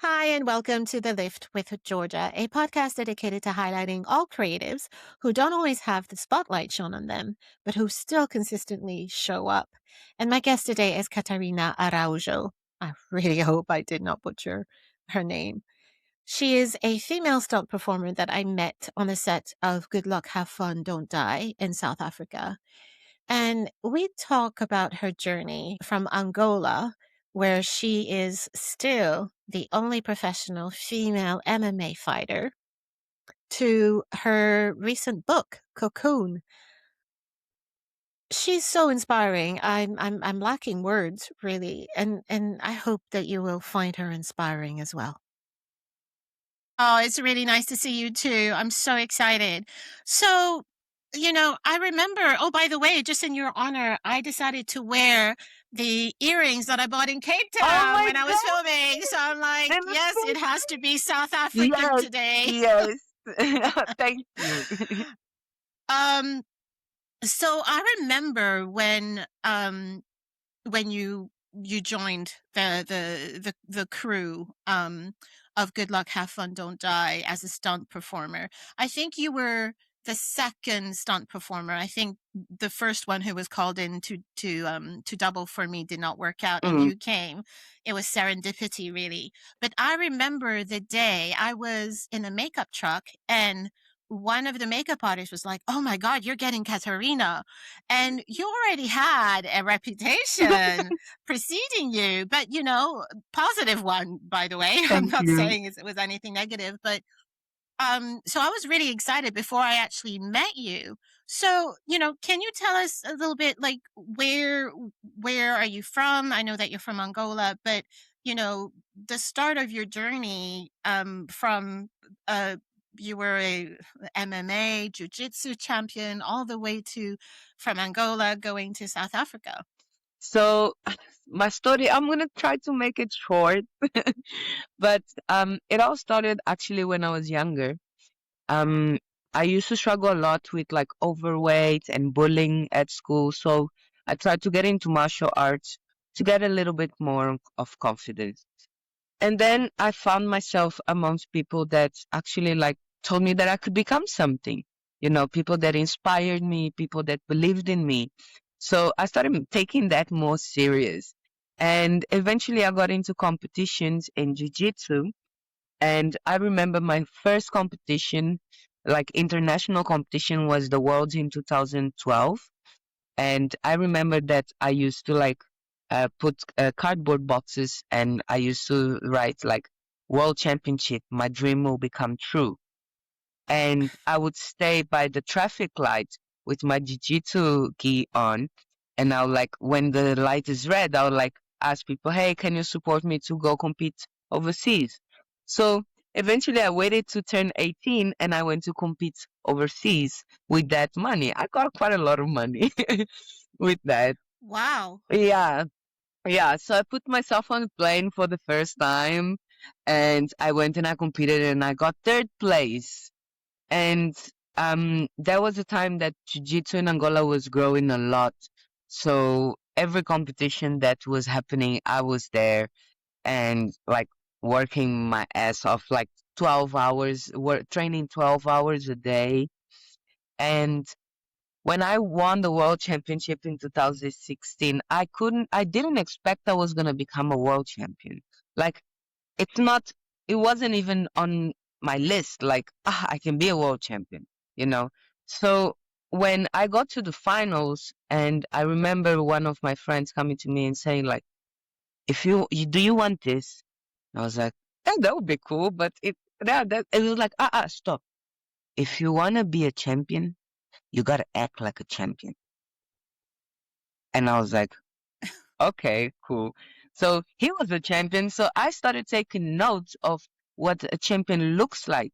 Hi, and welcome to The Lift with Georgia, a podcast dedicated to highlighting all creatives who don't always have the spotlight shone on them, but who still consistently show up. And my guest today is Katharina Araujo. I really hope I did not butcher her name. She is a female stunt performer that I met on the set of Good Luck, Have Fun, Don't Die in South Africa. And we talk about her journey from Angola, where she is still the only professional female MMA fighter, to her recent book, Cocoon. She's so inspiring. I'm lacking words, really, and I hope that you will find her inspiring as well. Oh, it's really nice to see you too. I'm so excited. So, I remember, oh, by the way, just in your honor, I decided to wear the earrings that I bought in Cape Oh Town my when I was God, filming. So I'm like, they look yes, so it has to be South cute. African Yes, today. yes. Thank you. um, so I remember when you joined the crew of Good Luck, Have Fun, Don't Die as a stunt performer. I think you were the second stunt performer. I think the first one who was called in to double for me did not work out, and Mm. you came. It was serendipity, really. But I remember the day I was in a makeup truck, and one of the makeup artists was like, "Oh my God, you're getting Katharina." And you already had a reputation preceding you, but positive one, by the way. I'm Thank not you. saying it was anything negative, but so I was really excited before I actually met you. So, can you tell us a little bit, like, where are you from? I know that you're from Angola, but the start of your journey from uh you were a MMA, Jiu-Jitsu champion, all the way to from Angola going to South Africa. So my story, I'm gonna try to make it short, but it all started actually when I was younger. Um, I used to struggle a lot with like overweight and bullying at school, so I tried to get into martial arts to get a little bit more of confidence. And then I found myself amongst people that actually like told me that I could become something. People that inspired me, people that believed in me. So I started taking that more serious. And eventually I got into competitions in jiu-jitsu. And I remember my first competition, like international competition, was the Worlds in 2012. And I remember that I used to like put cardboard boxes and I used to write like World Championship, my dream will become true. And I would stay by the traffic light with my jiu-jitsu gi on. And I'll like, when the light is red, I'll like ask people, hey, can you support me to go compete overseas? So eventually I waited to turn 18 and I went to compete overseas with that money. I got quite a lot of money with that. Wow. Yeah. Yeah. So I put myself on a plane for the first time and I went and I competed and I got third place. And there was a time that Jiu-Jitsu in Angola was growing a lot. So every competition that was happening, I was there and like working my ass off like 12 hours, training 12 hours a day. And when I won the world championship in 2016, I didn't expect I was going to become a world champion. Like, it's not, it wasn't even on my list. Like, I can be a world champion, you know? So when I got to the finals, and I remember one of my friends coming to me and saying, like, if do you want this? I was like, yeah, that would be cool. But it was like, stop. If you want to be a champion, you got to act like a champion. And I was like, okay, cool. So he was a champion. So I started taking notes of what a champion looks like.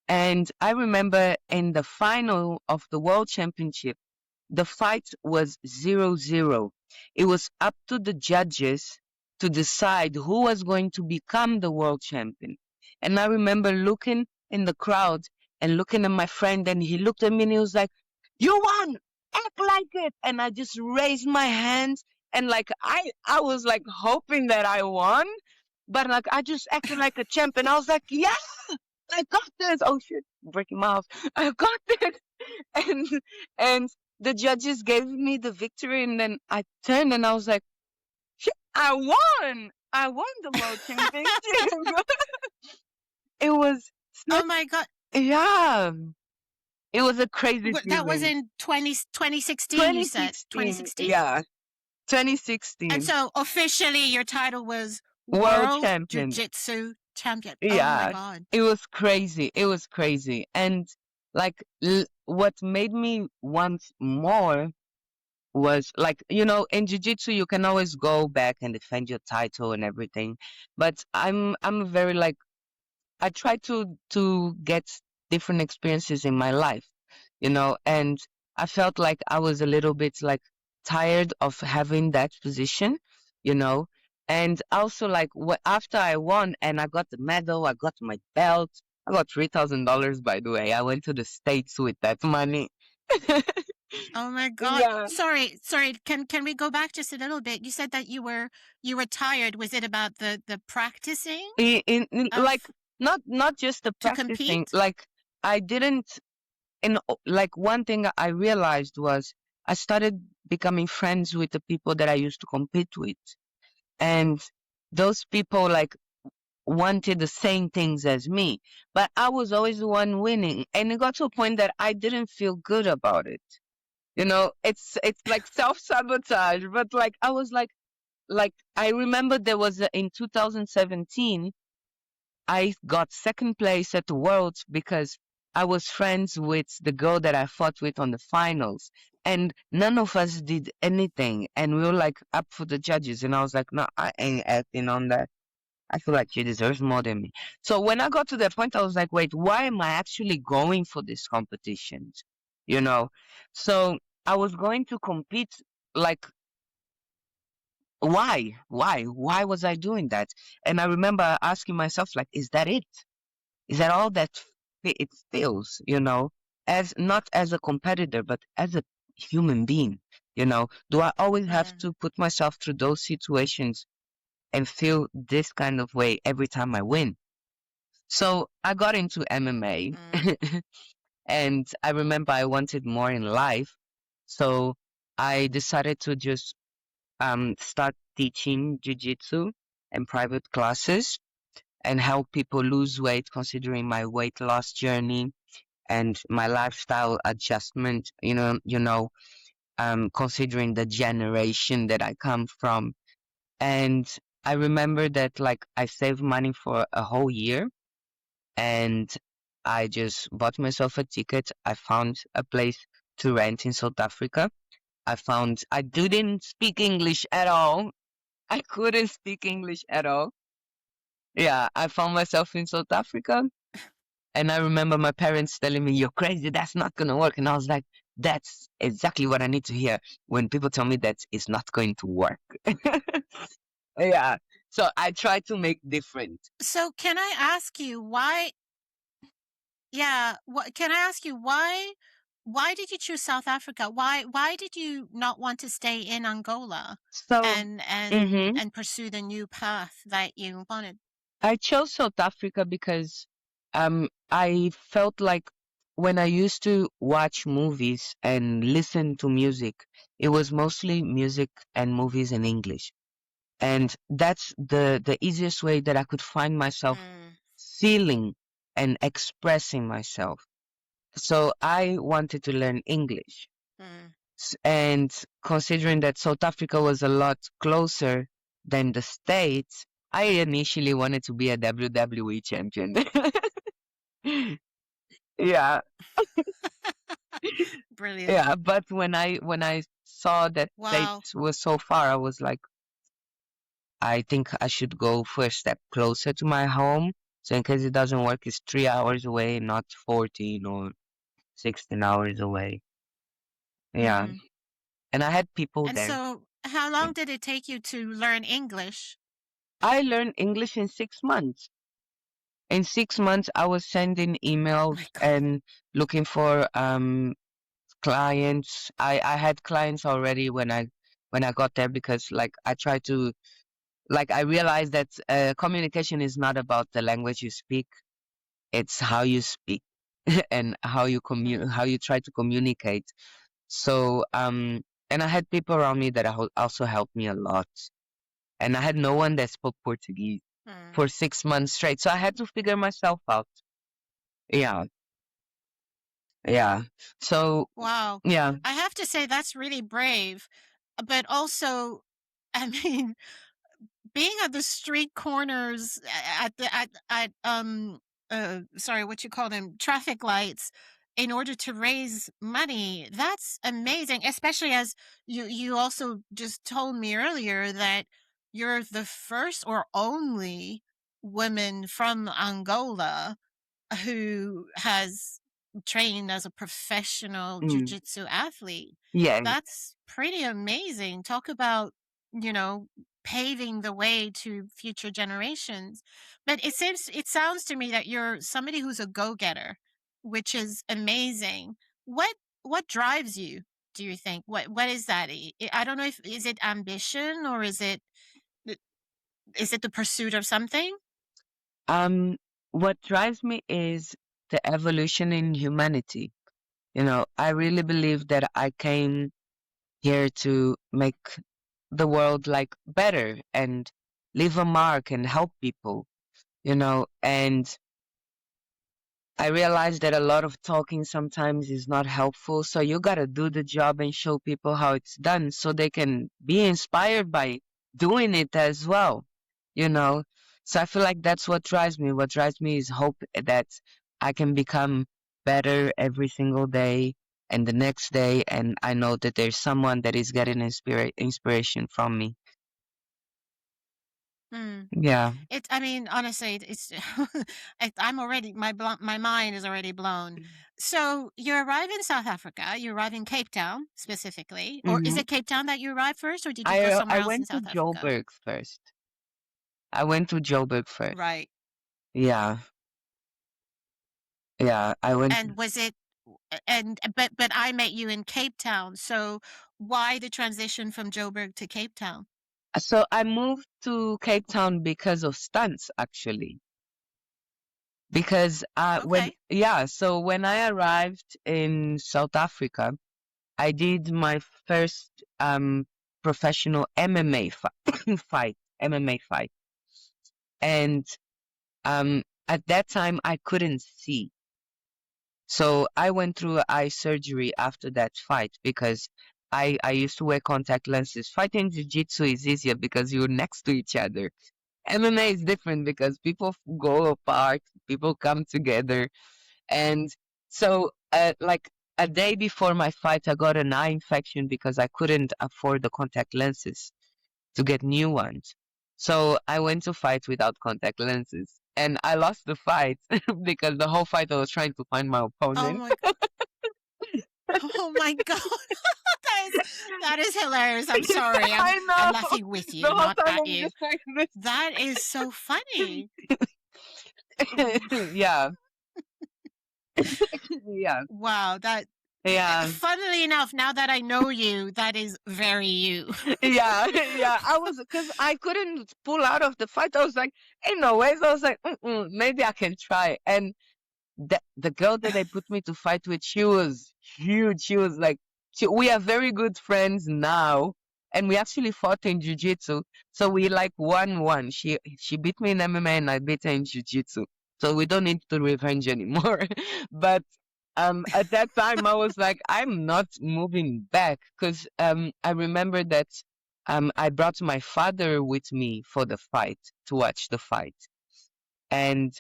And I remember in the final of the world championship, the fight was 0-0. It was up to the judges to decide who was going to become the world champion. And I remember looking in the crowd and looking at my friend, and he looked at me and he was like, you won! Act like it! And I just raised my hands and like I was like hoping that I won, but like I just acted like a champ, and I was like, yeah, I got this. Oh shit, breaking my house. I got this, and and the judges gave me the victory, and then I turned and I was like, shit, I won. I won the world championship. It was Oh such, my God. yeah, it was a crazy That was feeling. in 2016, you said? 2016, 2016? yeah, And 2016, so officially your title was world World champion. Jiu-Jitsu Champion. Oh my Yeah, God. it was crazy. It was crazy. And like what made me want more was like, in jiu-jitsu you can always go back and defend your title and everything. But I'm very like I try to get different experiences in my life, and I felt like I was a little bit like tired of having that position, you know, and also like after I won and I got the medal, I got my belt, I got $3,000 by the way. I went to the States with that money. Oh my God. Yeah. Sorry. Can we go back just a little bit? You said that you were tired. Was it about the practicing Like of not just the to practicing, compete? like I didn't like one thing I realized was I started becoming friends with the people that I used to compete with. And those people like wanted the same things as me. But I was always the one winning. And it got to a point that I didn't feel good about it. It's like self-sabotage. But like I was like I remember there was in 2017 I got second place at the Worlds because I was friends with the girl that I fought with on the finals. And none of us did anything. And we were like up for the judges. And I was like, no, I ain't acting on that. I feel like she deserves more than me. So when I got to that point, I was like, wait, why am I actually going for these competitions? You know? So I was going to compete like why was I doing that? And I remember asking myself like, is that it? Is that all that it feels, as not as a competitor, but as a human being? Do I always have Mm, to put myself through those situations and feel this kind of way every time I win? So I got into MMA, mm, and I remember I wanted more in life. So I decided to just start teaching jiu-jitsu and private classes and help people lose weight considering my weight loss journey and my lifestyle adjustment, considering the generation that I come from. And I remember that like I saved money for a whole year and I just bought myself a ticket. I found a place to rent in South Africa. I didn't speak English at all. I couldn't speak English at all. Yeah, I found myself in South Africa. And I remember my parents telling me, you're crazy, that's not going to work. And I was like, that's exactly what I need to hear when people tell me that it's not going to work. Yeah. So I try to make different. So can I ask you why? Yeah, can I ask you why did you choose South Africa? Why did you not want to stay in Angola So and mhm, pursue the new path that you wanted? I chose South Africa because I felt like when I used to watch movies and listen to music, it was mostly music and movies in English. And that's the easiest way that I could find myself Mm, feeling and expressing myself. So I wanted to learn English. mm. And considering that South Africa was a lot closer than the States, I initially wanted to be a WWE champion. Yeah, Brilliant. yeah. But when I saw that Wow. States was so far, I was like, I think I should go for a step closer to my home. So in case it doesn't work, it's 3 hours away, not 14 or 16 hours away. Yeah. Hmm. And I had people And there. so how long did it take you to learn English? I learned English in 6 months. In 6 months, I was sending Oh emails my God. and looking for clients. I had clients already when I got there because like I tried to Like I realized that communication is not about the language you speak; it's how you speak and Mm. how you try to communicate. So, and I had people around me that also helped me a lot, and I had no one that spoke Portuguese Mm. for 6 months straight. So I had to figure myself out. Yeah, yeah. So, Wow. yeah. I have to say that's really brave, but also, I mean, being at the street corners at sorry, what you call them, traffic lights, in order to raise money, that's amazing, especially as you also just told me earlier that you're the first or only woman from Angola who has trained as a professional Mm, jiu-jitsu athlete. yeah. That's pretty amazing. Talk about, you know, paving the way to future generations. But it sounds to me that you're somebody who's a go-getter, which is amazing. What drives you, do you think? What is that? I don't know if is it ambition or is it the pursuit of something? Um, what drives me is the evolution in humanity. You know, I really believe that I came here to make the world like better and leave a mark and help people, and I realize that a lot of talking sometimes is not helpful. So you got to do the job and show people how it's done so they can be inspired by doing it as well, you know? So I feel like that's what drives me. What drives me is hope that I can become better every single day and the next day. And I know that there's someone that is getting inspiration from me. Hmm. Yeah. I mean, honestly, it's I'm already my mind is already blown. So you arrive in South Africa. You arrive in Cape Town specifically, or is hmm it Cape Town that you arrived first, or did you go I somewhere else in went to South Africa? Joburg first. I went to Joburg first. Right. Yeah. Yeah, I went. And was it? And but I met you in Cape Town. So why the transition from Joburg to Cape Town? So I moved to Cape Town because of stunts, actually. Because Okay. so when I arrived in South Africa, I did my first professional MMA MMA fight, and at that time I couldn't see. So I went through eye surgery after that fight because I used to wear contact lenses. Fighting jiu-jitsu is easier because you're next to each other. MMA is different because people go apart, people come together. And so, like a day before my fight, I got an eye infection because I couldn't afford the contact lenses to get new ones. So I went to fight without contact lenses. And I lost the fight because the whole fight I was trying to find my Oh opponent. my. Oh my God. That is hilarious. I'm sorry. I I'm know. laughing with The you, whole not time at I'm you. just like this. That is so funny. Yeah. Yeah. Wow, that Yeah. funnily enough, now that I know you, that is very you. Yeah. Yeah. Because I couldn't pull out of the fight. I was like, ain't no ways. I was like, maybe I can try. And the girl that they put me to fight with, she was huge. She was like, we are very good friends now, and we actually fought in jiu-jitsu. So we like 1-1. She beat me in MMA, and I beat her in jiu-jitsu. So we don't need to revenge anymore. But at that time, I was like, I'm not moving back because I remember that I brought my father with me for the fight to watch the fight, and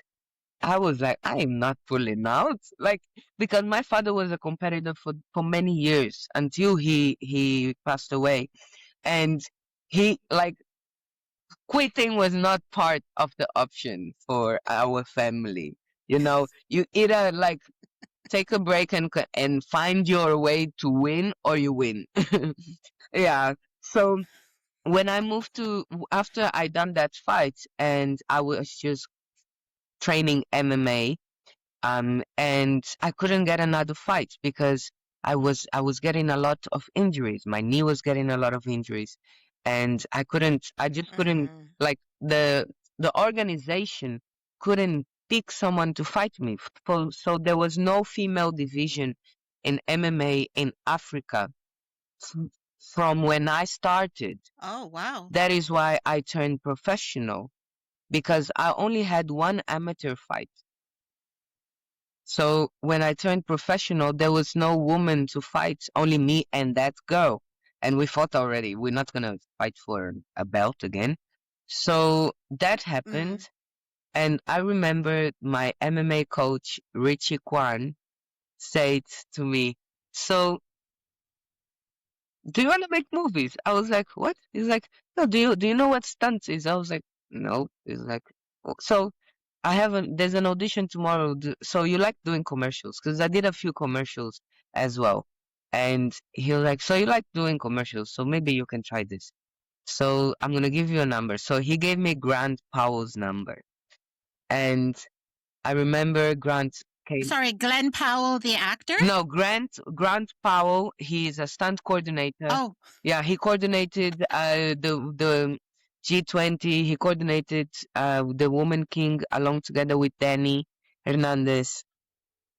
I was like, I am not pulling out. Like, because my father was a competitor for many years until he passed away. And he like quitting was not part of the option for our family. You either like take a break and find your way to win or you win. Yeah. So when I moved to after I done that fight and I was just training MMA, and I couldn't get another fight because I was getting a lot of injuries. My knee was getting a lot of injuries, and I just couldn't, Mm. like, the organization couldn't pick someone to fight me. So there was no female division in MMA in Africa f- from when I started. Oh, wow. That is why I turned professional, because I only had one amateur fight. So when I turned professional, there was no woman to fight, only me and that girl. And we fought already. We're not gonna fight for a belt again. So that happened. Mm. And I remember my MMA coach, Richie Kwan, said to me, "So, do you want to make movies?" I was like, "What?" He's like, "No, do you know what Stunts is?" I was like, "No." He's like, So there's an audition tomorrow. So you like doing commercials?" Because I did a few commercials as well. And he was like, "So you like doing commercials, so maybe you can try this. So I'm gonna give you a number." So he gave me Grant Powell's number. And I remember Grant came. Sorry, Glenn Powell, the actor? No, Grant Powell, he's a stunt coordinator. Oh, Yeah, he coordinated the G20. He coordinated the Woman King along together with Danny Hernandez.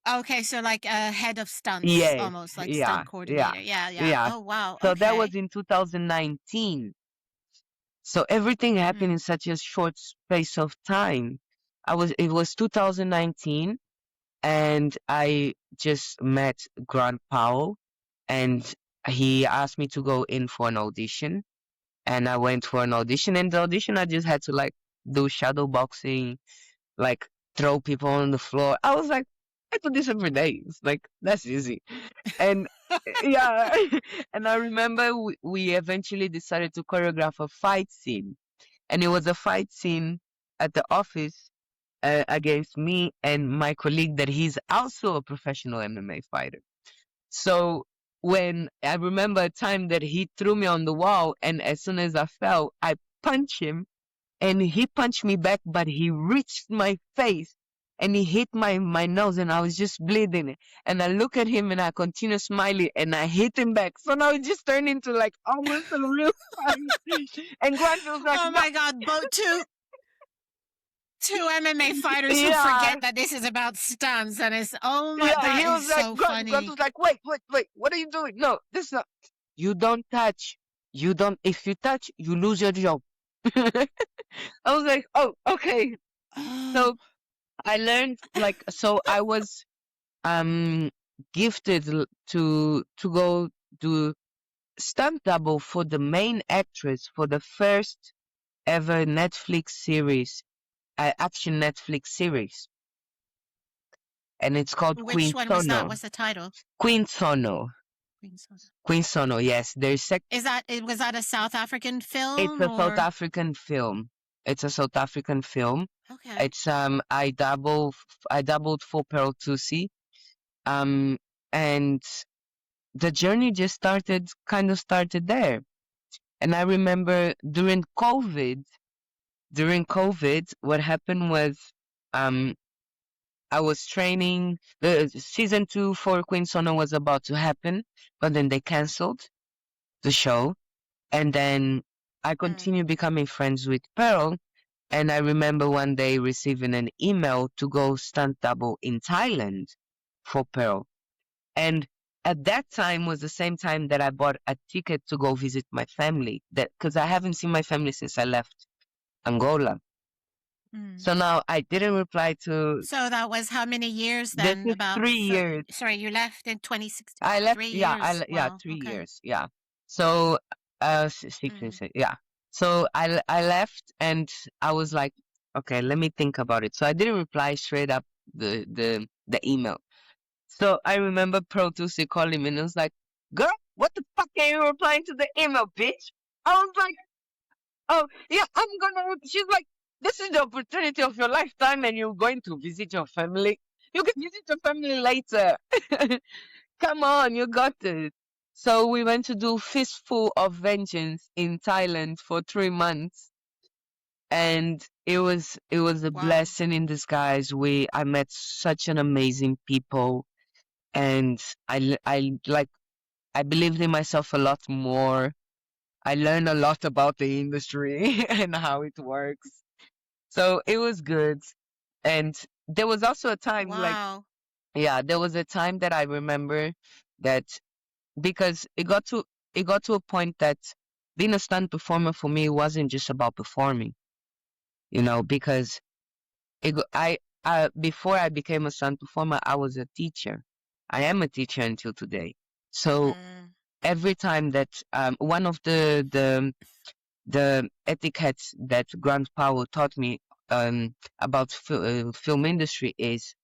okay. So like a head of stunts, Yes, almost like yeah, stunt yeah, coordinator. Yeah, yeah. yeah. Oh, wow. So that was Okay. in 2019. So everything happened in Mm. such a short space of time. It was 2019, and I just met Grant Powell, and he asked me to go in for an audition. And I went for an audition, and the audition I just had to, like, do shadow boxing, like, throw people on the floor. I was like, I do this every day. It's like, that's easy. And yeah, and I remember we eventually decided to choreograph a fight scene, and it was a fight scene at the office, against me and my colleague that he's also a professional MMA fighter. So when I remember a time that he threw me on the wall, and as soon as I fell, I punched him, and he punched me back, but he reached my face and he hit my nose, and I was just bleeding. And I look at him and I continue smiling, and I hit him back. So now it just turned into like almost a real fight. And Grant was like, Oh "No." my God, both two MMA fighters who Yeah, forget that this is about stunts, and it's oh my, yeah. that He is was like, so Grant funny. was like, "Wait, wait, wait. What are you doing? No, this is not. You don't touch. You don't. If you touch, you lose your job." I was like, "Oh, okay." Oh, So I learned, like, so I was um gifted to go do stunt double for the main actress for the first ever Netflix series, action Netflix series, and it's called which Queen one was that? Sono. What's the title? Queen Sono. Queen Soda. Queen Sono. Yes, Was that a South African it's film a South or? African film. It's a South African film. Okay. It's I doubled for Pearl Tusi. Um and the journey just started there. And I remember during COVID, what happened was, um, I was training. The season 2 for Queen Sono was about to happen, but then they canceled the show. And then I Mm. continued becoming friends with Pearl. And I remember one day receiving an email to go stunt double in Thailand for Pearl. And at that time was the same time that I bought a ticket to go visit my family. That because I haven't seen my family since I left Angola. Mm. So now I didn't reply to. So that was how many years This then? is 3 years. Sorry, you left in 2016. I left. Three Yeah, years. yeah, Wow. three Okay. years. Yeah. So, six and Mm. six. Yeah. So I left, and I was like, okay, let me think about it. So I didn't reply straight up the email. So I remember Pro Tusi calling me and it was like, "Girl, what the fuck are you replying to the email, bitch?" I was like, "Oh, yeah, I'm gonna." She's like, "This is the opportunity of your lifetime and you're going to visit your family. You can visit your family later. Come on, you got it." So we went to do Fistful of Vengeance in Thailand for 3 months. And it was a Wow. blessing in disguise. I met such an amazing people, and I believed in myself a lot more. I learned a lot about the industry and how it works. So it was good. And there was also a time like, Wow. yeah, there was a time that I remember that because it got to a point that being a stunt performer for me wasn't just about performing, because I before I became a stunt performer, I was a teacher. I am a teacher until today. So Mm, every time that one of the etiquettes that Grant Powell taught me about film industry is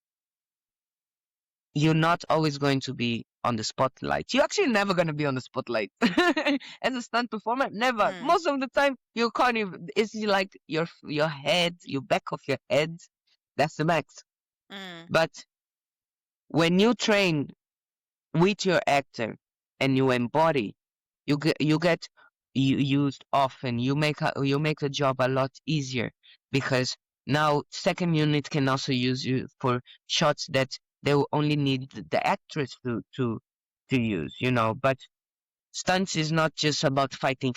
you're not always going to be on the spotlight. You're actually never going to be on the spotlight. As a stunt performer, never. mm, Most of the time, you can't even, it's like your head, your back of your head. That's the max. mm, But when you train with your actor and you embody, you used often. You make the job a lot easier because now second unit can also use you for shots that they will only need the actress to use. But stunts is not just about fighting.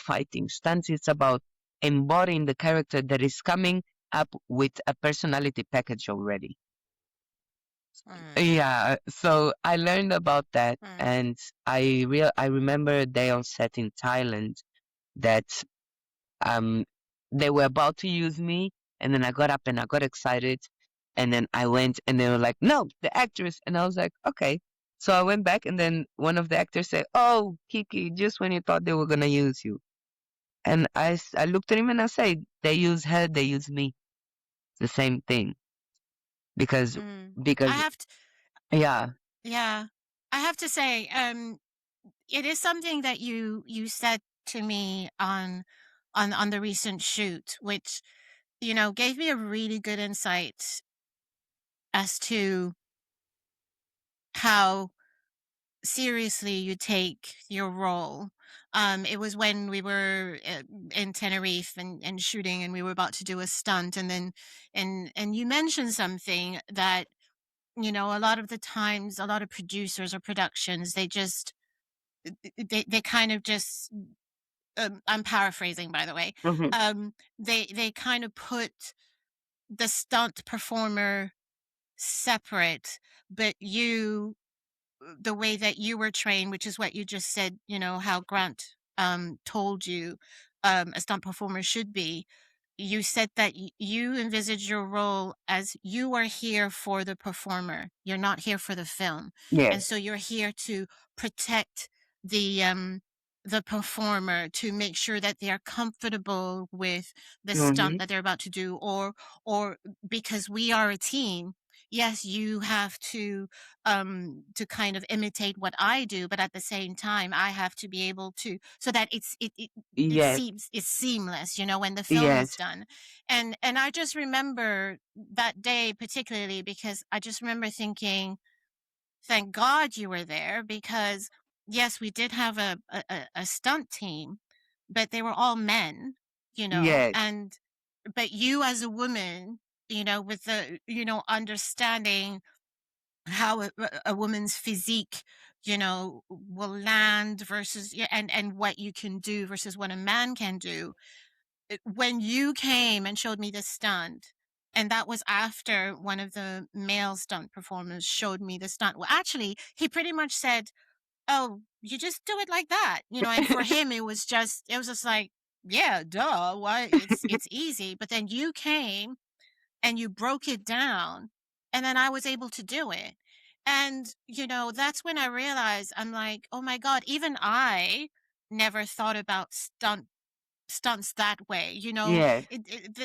Stunts is about embodying the character that is coming up with a personality package already. mm, Yeah, so I learned about that, mm, and I remember a day on set in Thailand that um they were about to use me, and then I got up and I got excited, and then I went and they were like, "No, the actress," and I was like, "Okay." So I went back, and then one of the actors said, "Oh, Kiki, just when you thought they were gonna use you," and I looked at him and I said, "They use her, they use me, the same thing," because mm. I because have to, yeah. yeah, I have to say, it is something that you said to me on the recent shoot, which gave me a really good insight as to how seriously you take your role. It was when we were in Tenerife and shooting, and we were about to do a stunt, and then and you mentioned something that a lot of the times, a lot of producers or productions, they just they kind of just I'm paraphrasing, by the way. Hmm. They kind of put the stunt performer separate, but the way that you were trained, which is what you just said, how Grant told you a stunt performer should be. You said that you envisage your role as you are here for the performer. You're not here for the film. And Yes. so you're here to protect the performer, to make sure that they are comfortable with the stunt Hmm. that they're about to do, or because we are a team. Yes, you have to kind of imitate what I do, but at the same time I have to be able to, so that it Yes. seems it's seamless, when the film is Yes. done. And I just remember that day particularly, because I just remember thinking, thank God you were there, because yes, we did have a stunt team, but they were all men, Yes. and but you as a woman, with the understanding how a woman's physique, will land versus, yeah, and what you can do versus what a man can do. When you came and showed me the stunt, and that was after one of the male stunt performers showed me the stunt. Well, actually, he pretty much said, "Oh, you just do it like that," And for him, it was just like, "Yeah, duh. Why? It's easy." But then you came and you broke it down, and then I was able to do it. And that's when I realized, I'm like, oh my god, even I never thought about stunts that way. Yes.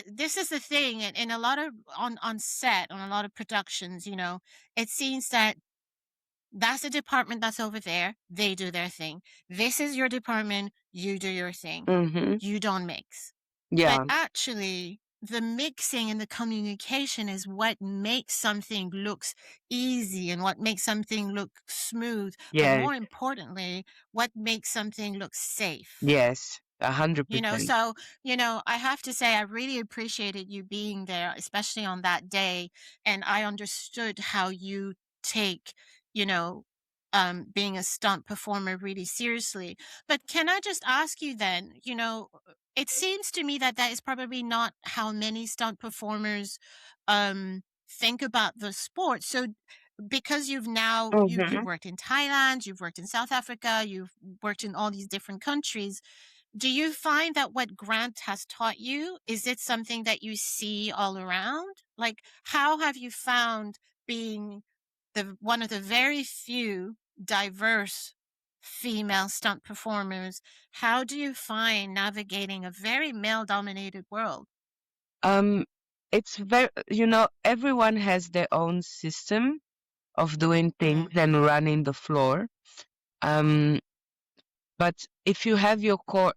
This is the thing, and in a lot of on set, on a lot of productions, it seems that that's the department that's over there, they do their thing. This is your department, you do your thing. Hmm. You don't mix. But Yeah. actually, the mixing and the communication is what makes something looks easy, and what makes something look smooth, but Yes. more importantly, what makes something look safe. Yes. 100%. So, I have to say, I really appreciated you being there, especially on that day. And I understood how you take, you know, being a stunt performer really seriously. But can I just ask you then, it seems to me that that is probably not how many stunt performers think about the sport. So because you've Mm-hmm. worked in Thailand, you've worked in South Africa, you've worked in all these different countries, do you find that what Grant has taught you, is it something that you see all around? Like, how have you found being the one of the very few diverse female stunt performers? How do you find navigating a very male-dominated world? Um, it's very, everyone has their own system of doing things Mm, and running the floor. Um, but if you have your core,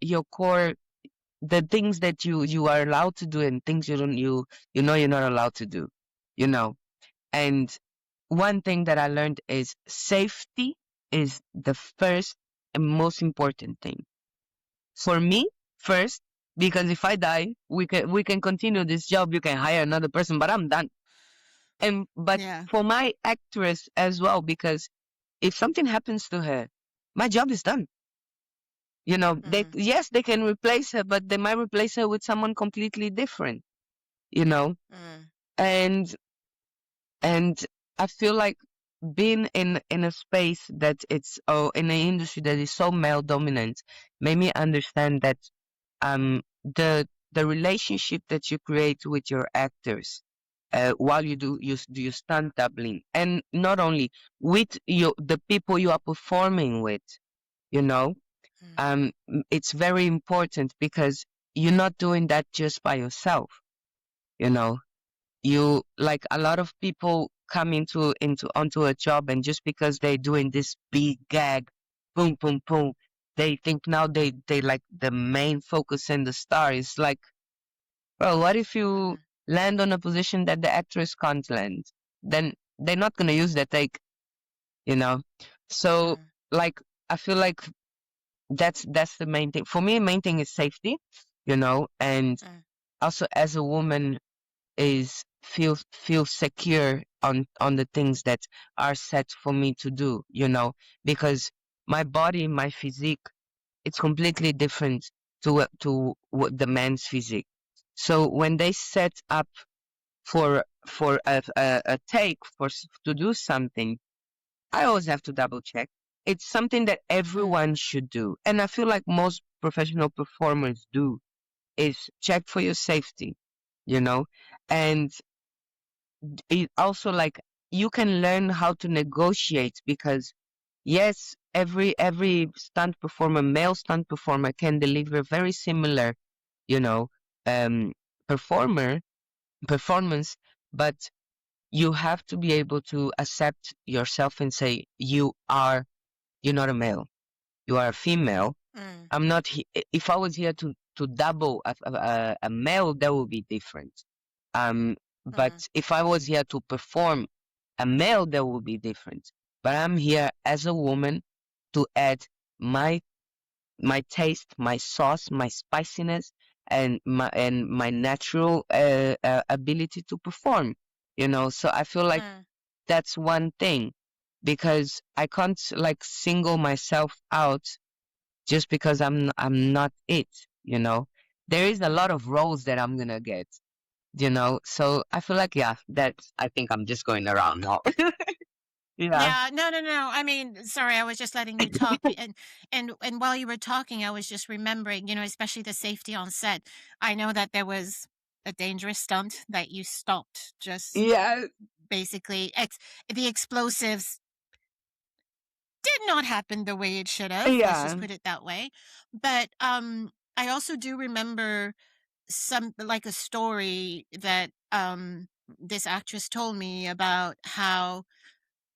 the things that you are allowed to do and things you're not allowed to do, you know. And one thing that I learned is safety is the first and most important thing for me first, because if I die, we can continue this job. You can hire another person, but I'm done. And but yeah. for my actress as well, because if something happens to her, my job is done. They Mm, yes, they can replace her, but they might replace her with someone completely different. You know, mm, and and I feel like being in a space that it's in an industry that is so male dominant made me understand that the relationship that you create with your actors while you stunt doubling, and not only with the people you are performing with, you know mm, it's very important because you're not doing that just by yourself. you know you like a lot of people come into onto a job, and just because they're doing this big gag, boom boom boom, they think now they like the main focus and the star is like, well, what if you mm, land on a position that the actress can't land? Then they're not gonna use that take, you know. So mm, like I feel like that's the main thing for me. Main thing is safety, and mm, also as a woman is feel secure on the things that are set for me to do, because my body, my physique, it's completely different to what the man's physique. So when they set up for a take to do something, I always have to double check. It's something that mm, everyone should do, and I feel like most professional performers do, is check for your safety, you know, and it also like you can learn how to negotiate, because yes, every stunt performer, male stunt performer, can deliver very similar, you know, um, performer performance, but you have to be able to accept yourself and say you're not a male, you are a female. mm, I'm not. If I was here to double a male, that would be different. But mm, if I was here to perform a male, that would be different. But I'm here as a woman to add my my taste, my sauce, my spiciness, and my natural ability to perform. So I feel like mm, that's one thing, because I can't like single myself out just because I'm not it. There is a lot mm. of roles that I'm gonna get. So I feel like, yeah, that's, I think I'm just going around now. Yeah. Yeah, no, no, no. I mean, sorry, I was just letting you talk, and while you were talking, I was just remembering, especially the safety on set. I know that there was a dangerous stunt that you stopped. Just Yeah. basically, the explosives did not happen the way it should have. Let's just Yeah. put it that way. But I also do remember some like a story that this actress told me about how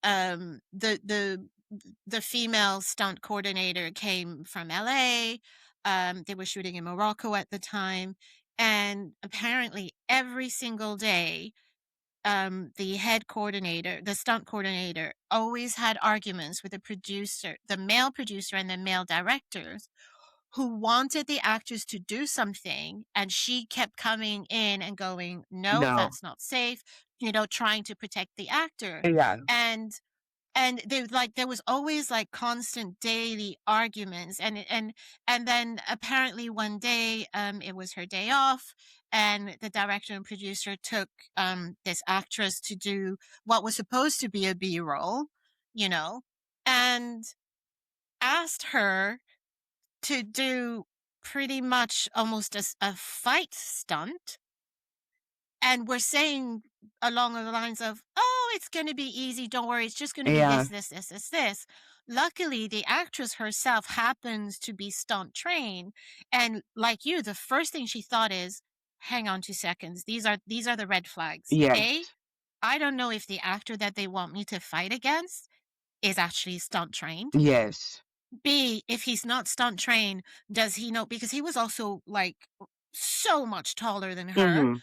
the female stunt coordinator came from LA. They were shooting in Morocco at the time, and apparently every single day, the head coordinator, the stunt coordinator, always had arguments with the producer, the male producer, and the male directors, who wanted the actors to do something, and she kept coming in and going, no, No. that's not safe, trying to protect the actor. Yeah. And and there was always like constant daily arguments, and then apparently one day it was her day off, and the director and producer took this actress to do what was supposed to be a B-roll, you know, and asked her to do pretty much almost a fight stunt, and we're saying along the lines of, oh, it's going to be easy, don't worry, it's just going to be Yeah. this. Luckily, the actress herself happens to be stunt trained, and like you, the first thing she thought is, hang on 2 seconds, these are the red flags. A, Yes. I don't know if the actor that they want me to fight against is actually stunt trained. Yes. B, if he's not stunt trained, does he know, because he was also like so much taller than her. Mhm.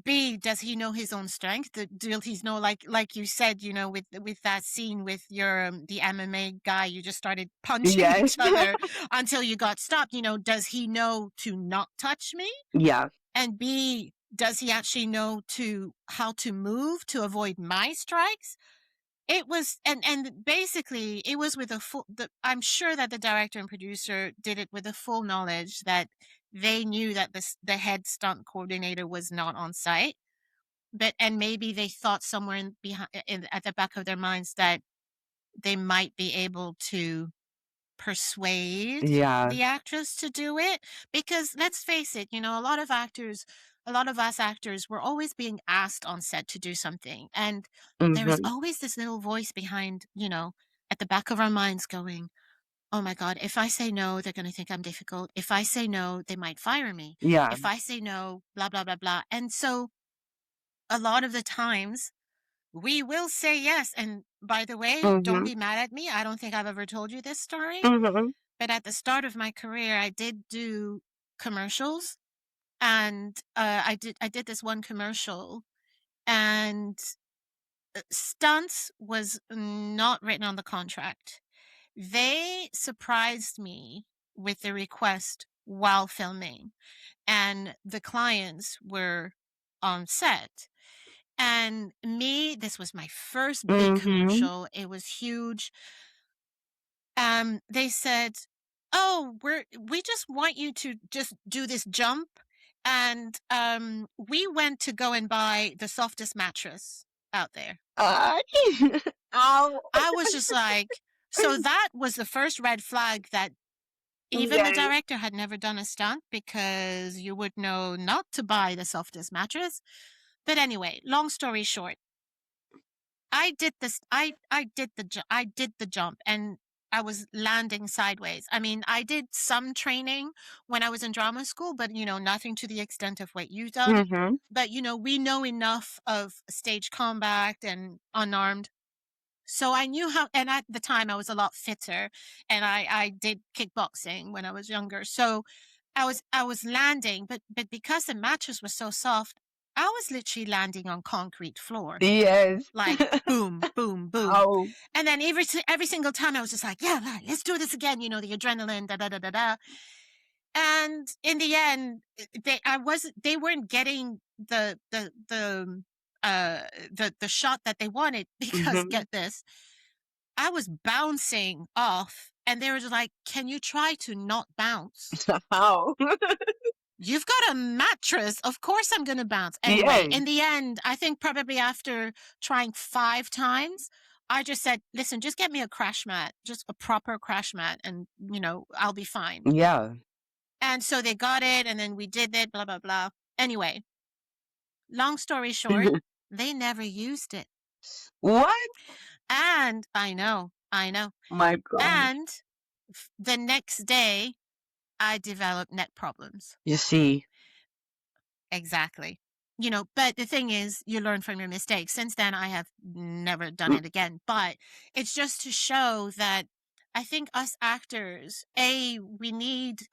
B, does he know his own strength? Does he know, like you said, with that scene with your the MMA guy, you just started punching Yes. each other until you got stopped. Does he know to not touch me? Yeah. And B, does he actually know to how to move to avoid my strikes? It was, and basically it was with I'm sure that the director and producer did it with a full knowledge that they knew that the head stunt coordinator was not on site, and maybe they thought somewhere at the back of their minds that they might be able to persuade Yeah. the actress to do it, because let's face it, a lot of us actors were always being asked on set to do something, and there is Mhm. always this little voice behind, at the back of our minds going, oh my god, if I say no, they're going to think I'm difficult. If I say no, they might fire me. Yeah. If I say no, blah blah blah blah. And so a lot of the times we will say yes. And by the way, don't Mhm. be mad at me, I don't think I've ever told you this story, Mhm. but at the start of my career, I did do commercials, and I did this one commercial, and Stunts was not written on the contract. They surprised me with the request while filming, and the clients were on set. And this was my first big Mhm. commercial. It was huge. They said, "Oh, we just want you to just do this jump." And we went to go and buy the softest mattress out there. Ah. Ow. I was just like, so that was the first red flag that even the Yes. director had never done a stunt, because you would know not to buy the softest mattress. But anyway, long story short, I did this. I did the jump, and I was landing sideways. I mean, I did some training when I was in drama school, but nothing to the extent of what you've done. Mhm. But we know enough of stage combat and unarmed. So I knew how, and at the time I was a lot fitter, and I did kickboxing when I was younger. So I was landing, but because the mattress was so soft, I was literally landing on concrete floor, Yes. like boom, boom, boom. Ow. And then every single time I was just like, yeah, right, let's do this again. The adrenaline, da da da da da. And in the end, they weren't getting the shot that they wanted, because Mhm. get this, I was bouncing off, and they were just like, can you try to not bounce? Ow. You've got a mattress. Of course I'm going to bounce. Anyway, Yes. in the end, I think probably after trying 5 times, I just said, listen, just get me a crash mat, just a proper crash mat, and, I'll be fine. Yeah. And so they got it, and then we did it, blah, blah, blah. Anyway, long story short, they never used it. What? And I know, I know. My God. And the next day, I developed neck problems. You see. Exactly. But the thing is, you learn from your mistakes. Since then, I have never done Mm. it again. But it's just to show that I think us actors, we need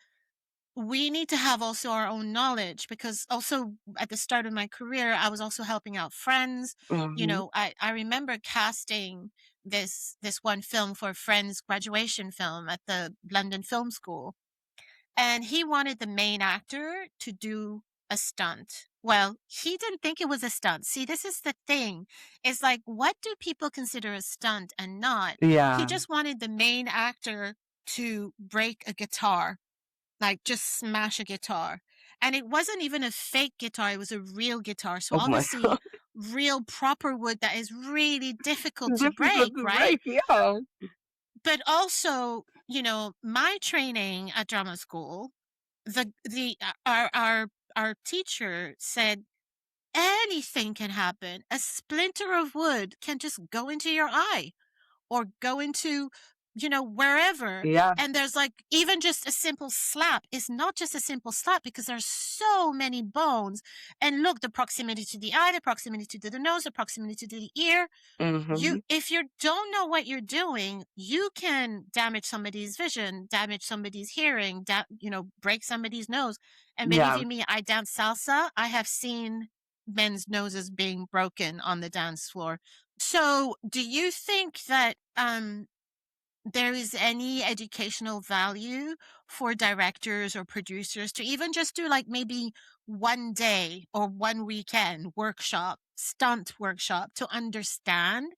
to have also our own knowledge, because also at the start of my career, I was also helping out friends. Mhm. I remember casting this one film for a friend's graduation film at the London Film School, and he wanted the main actor to do a stunt. Well, he didn't think it was a stunt. See, this is the thing. It's like, what do people consider a stunt and not? He Yeah. just wanted the main actor to break a guitar, like just smash a guitar. And it wasn't even a fake guitar, it was a real guitar. So Oh my obviously, God. real proper wood that is really difficult to Difficult break, to right? break. Yeah. But also, my training at drama school, the our teacher said anything can happen. A splinter of wood can just go into your eye or go into, wherever. Yeah. And there's like even just a simple slap is not just a simple slap because there's so many bones. And look, the proximity to the eye, the proximity to the nose, the proximity to the ear. Mm-hmm. If you don't know what you're doing, you can damage somebody's vision, damage somebody's hearing, break somebody's nose. And believe Yeah. you me, I dance salsa. I have seen men's noses being broken on the dance floor. So, do you think that there is any educational value for directors or producers to even just do like maybe one day or one weekend workshop, stunt workshop to understand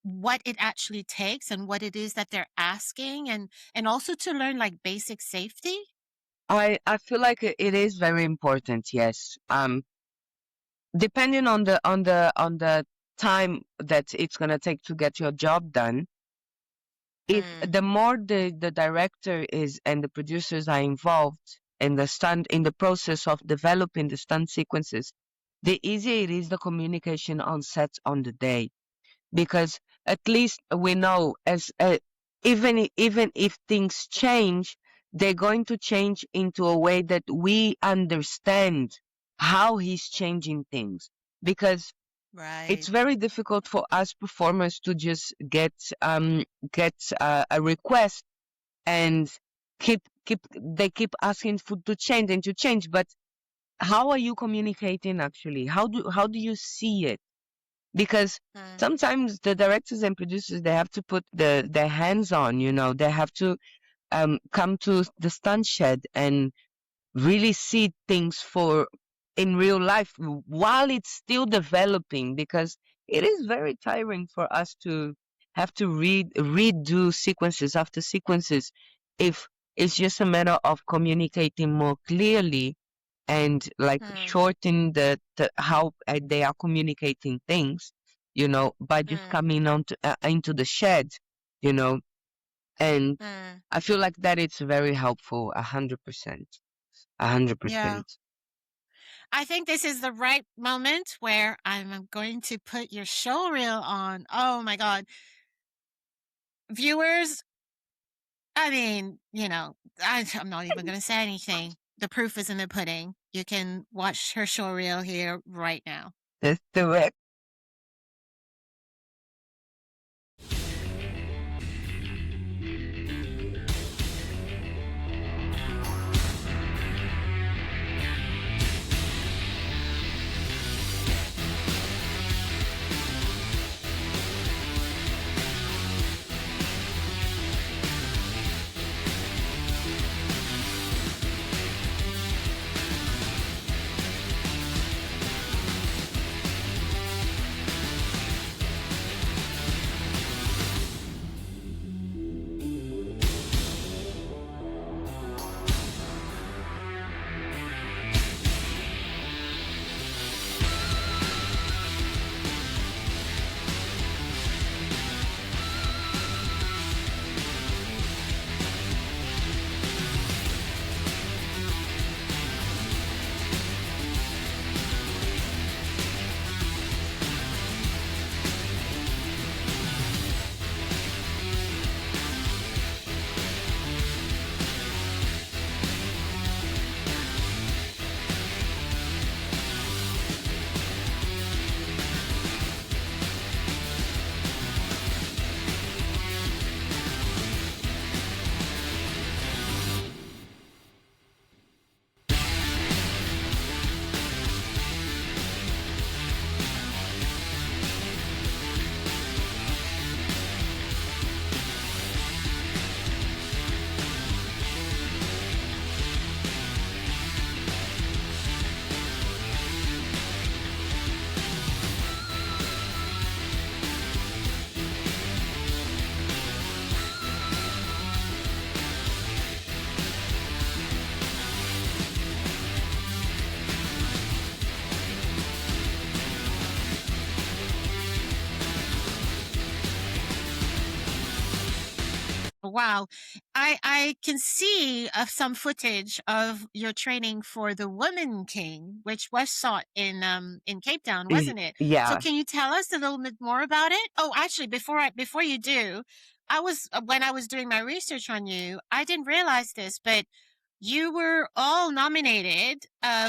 what it actually takes and what it is that they're asking and also to learn like basic safety? I feel like it is very important, yes. Depending on the time that it's gonna take to get your job done, if Mm, the more the director is and the producers are involved in the process of developing the stunt sequences, the easier it is the communication on set on the day. Because at least we know as even if things change, they're going to change into a way that we understand how he's changing things. Because it's right. very difficult for us performers to just get a request and keep asking for to change and to change. But how are you communicating actually? How do you see it? Because Mm, sometimes the directors and producers, they have to put their hands on, they have to come to the stunt shed and really see things for in real life while it's still developing, because it is very tiring for us to have to redo sequences after sequences if it's just a matter of communicating more clearly and like mm, shorten the how they are communicating things, by just mm, coming on into the shed, you know, and mm. I feel like that it's very helpful, 100%, a hundred Yeah. percent. I think this is the right moment where I'm going to put your show reel on. Oh my God. Viewers, I mean, I'm not even going to say anything. The proof is in the pudding. You can watch her show reel here right now. Let's do it. wow. I can see some footage of your training for the Woman King, which was shot in Cape Town, wasn't it? So Yeah. can you tell us a little bit more about it? Oh, actually, before you do, I was when I was doing my research on you, I didn't realize this, but you were all nominated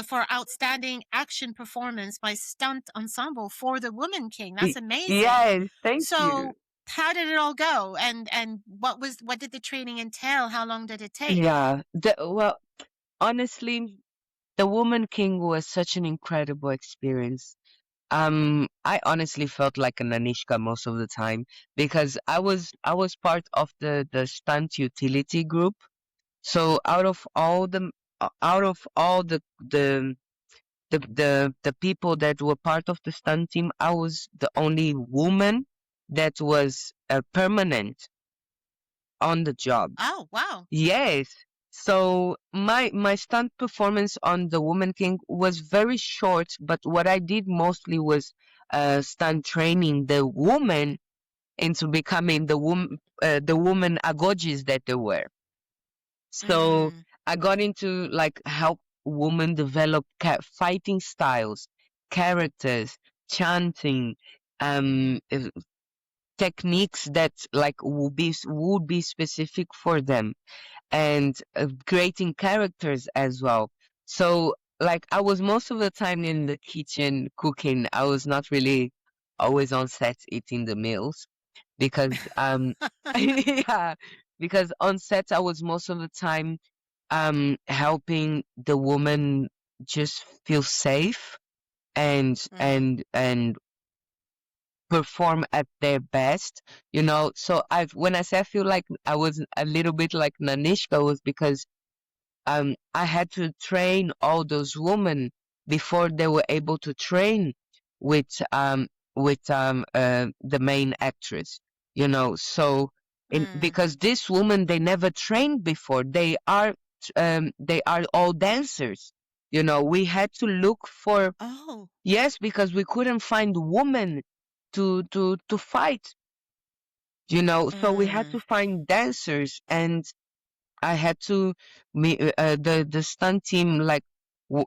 for outstanding action performance by Stunt Ensemble for the Woman King. That's amazing. Yes, thank you. So how did it all go? And what did the training entail? How long did it take? Yeah. Well, honestly, the Woman King was such an incredible experience. I honestly felt like an Anishka most of the time because I was part of the stunt utility group. So out of all the people that were part of the stunt team, I was the only woman that was permanent on the job. Oh, wow. Yes. So my stunt performance on the Woman King was very short, but what I did mostly was stunt training the woman into becoming the woman agojis that they were. So Mm, I got into like help women develop fighting styles, characters, chanting, uh, techniques that like would be specific for them, and creating characters as well. So, like, I was most of the time in the kitchen cooking. I was not really always on set eating the meals because, yeah, because on set I was most of the time helping the woman just feel safe mm, and perform at their best, So when I say I feel like I was a little bit like Nanishka was because I had to train all those women before they were able to train with the main actress, So mm. because this woman they never trained before, they are all dancers, We had to look for, Oh. yes, because we couldn't find women to fight, So we had to Mm, find dancers, and I had to the stunt team like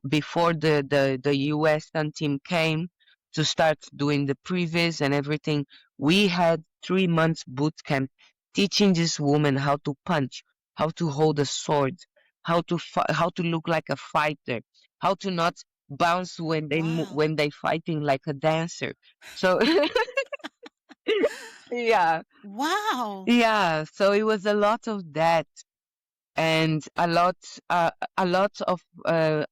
before the US stunt team came to start doing the previs and everything. We had 3 months boot camp teaching this woman how to punch, how to hold a sword, how to look like a fighter, how to not bounce wow. when they fighting like a dancer. So yeah, Wow. yeah. So it was a lot of that and a lot of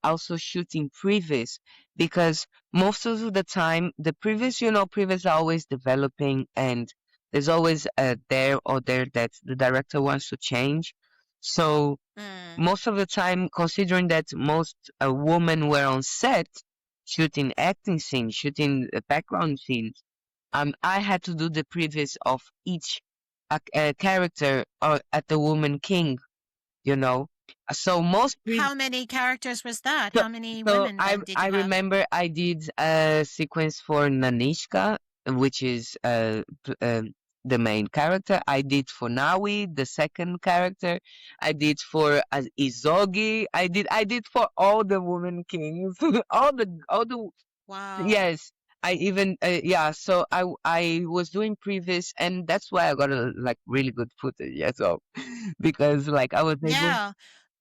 also shooting previs because most of the time the previs are always developing and there's always there or there that the director wants to change. So Mm. most of the time, considering that most women were on set shooting acting scenes, shooting background scenes, I had to do the previs of each character at the Woman King, you know. So How many characters was that? so, How many so women I then did I you have? remember I did a sequence for Nanishka, which is the main character. I did for Nawi, the second character. I did for Izogi. I did for all the woman kings, all the Wow. yes. I even yeah. So I was doing previous, and that's why I got a like really good footage. Yeah, so because like I was able, Yeah.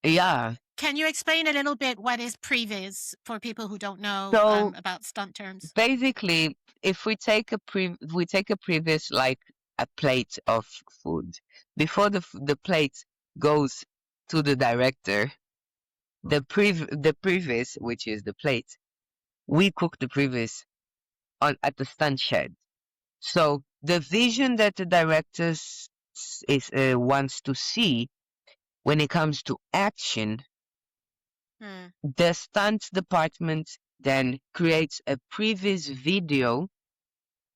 yeah. Can you explain a little bit what is previs for people who don't know So about stunt terms? basically, if we take a previous like a plate of food before the plate goes to the director, the previous, which is the plate, we cook the previous on at the stunt shed. So the vision that the director is wants to see when it comes to action, Hmm. the stunt department then creates a previous video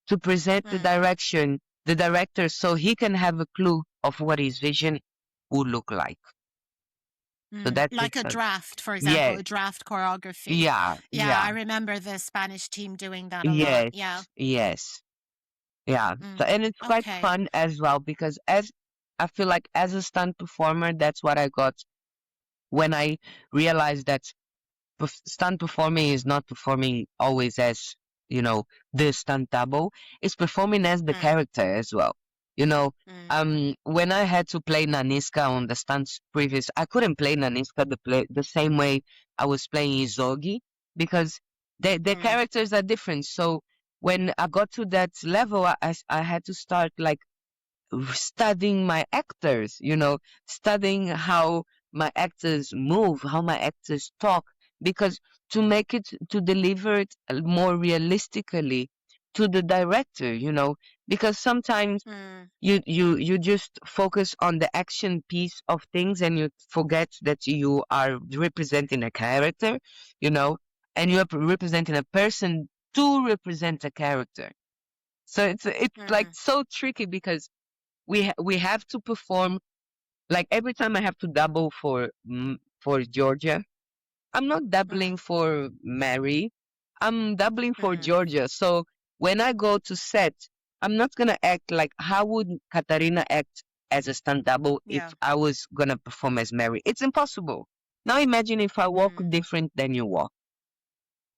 to present Hmm. the director, so he can have a clue of what his vision would look like. So Hmm. that's the Like a stunt. draft, for example, Yes. a draft choreography. Yeah. Yeah, I Yeah. remember the Spanish team doing that a lot. Yes. Yeah. Yes. Yeah. So Mm. and it's quite Okay. fun as well because as I feel like as a stunt performer, that's what I got when I realized that stunt performing is not performing always as, the stunt double. It's performing as the Mm, character as well. You know, mm, when I had to play Naniska on the stunts previous, I couldn't play Naniska the same way I was playing Izogi because the mm, characters are different. So when I got to that level, I had to start like studying my actors, studying how my actors move, how my actors talk, because to deliver it more realistically to the director, because sometimes mm, you just focus on the action piece of things and you forget that you are representing a character, you know, and you are representing a person to represent a character. So it's like mm, so tricky because we have to perform like every time I have to double for Georgia. I'm not doubling mm, for Mary. I'm doubling for mm. Georgia. So when I go to set, I'm not gonna act like how would Katharina act as a stunt double if Yeah. I was gonna perform as Mary. It's impossible. Now imagine if I walk Mm, different than you walk.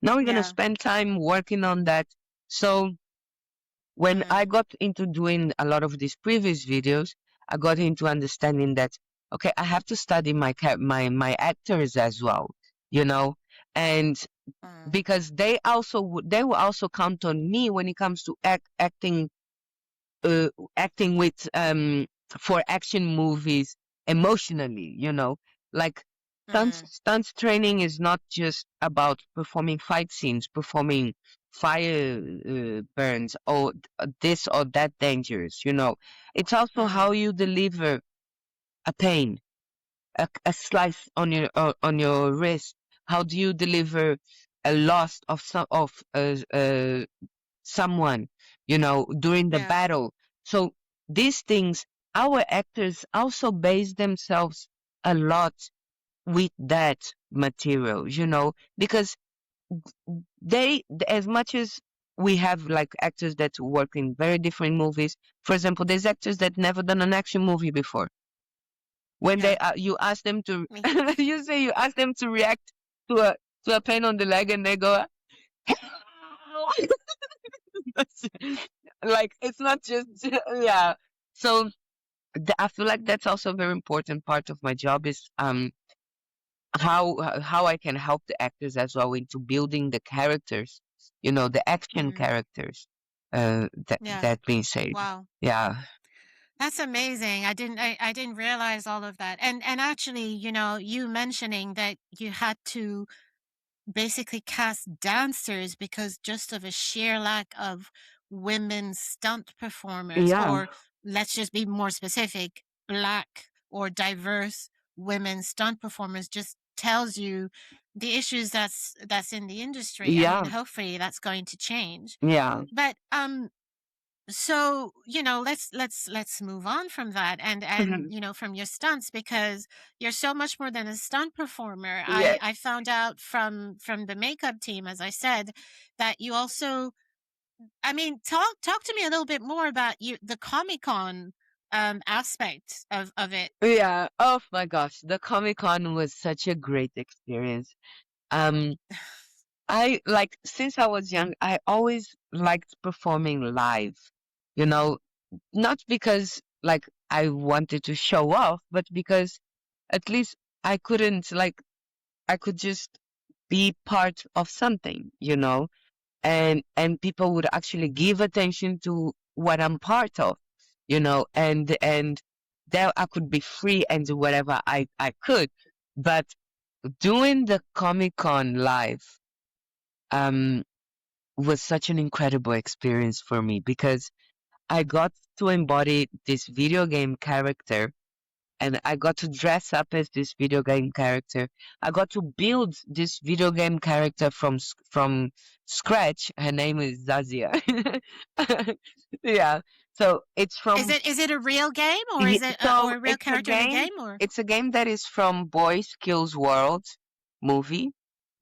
Now we're gonna yeah. spend time working on that. So when I Mm, got into doing a lot of these previous videos, I got into understanding that okay, I have to study my actors as well, you know, and mm, because they will also count on me when it comes to uh, acting with for action movies emotionally, like stunts mm, stunts training is not just about performing fight scenes, performing fire burns or this or that dangers, it's also how mm, you deliver a pain, a slice on your wrist. How do you deliver a loss of someone, during the yeah. battle? So these things, our actors also base themselves a lot with that material, because as much as we have like actors that work in very different movies. For example, there's actors that never done an action movie before. When Yeah. you ask them to, Me. you ask them to react to a pain on the leg, and they go, like it's not just yeah. So I feel like that's also a very important part of my job is how I can help the actors as well into building the characters, the action Mm, characters. yeah. That being said, Wow. yeah, That's amazing. I didn't realize all of that. And actually, you mentioning that you had to basically cast dancers because just of a sheer lack of women stunt performers, yeah, or let's just be more specific, black or diverse women stunt performers, just tells you the issues that's in the industry. I mean, yeah, hopefully that's going to change. yeah, But so let's move on from that, and from your stunts, because you're so much more than a stunt performer. i yeah, i found out from the makeup team, as I said, that you also, I mean, talk to me a little bit more about the Comic-Con aspect of it. yeah. Oh my gosh, the Comic Con was such a great experience. Um, I like since I was young, I always liked performing live. You know, not because like I wanted to show off, but because at least I couldn't like I could just be part of something, and people would actually give attention to what I'm part of, and there I could be free and do whatever I could. But doing the Comic Con live um was such an incredible experience for me because I got to embody this video game character and I got to dress up as this video game character. I got to build this video game character from scratch. Her name is Zazia. Yeah. So it's Is from it a real game, or Ye is it so or a real character in the game, or it's a game that is from Boy Skills World movie,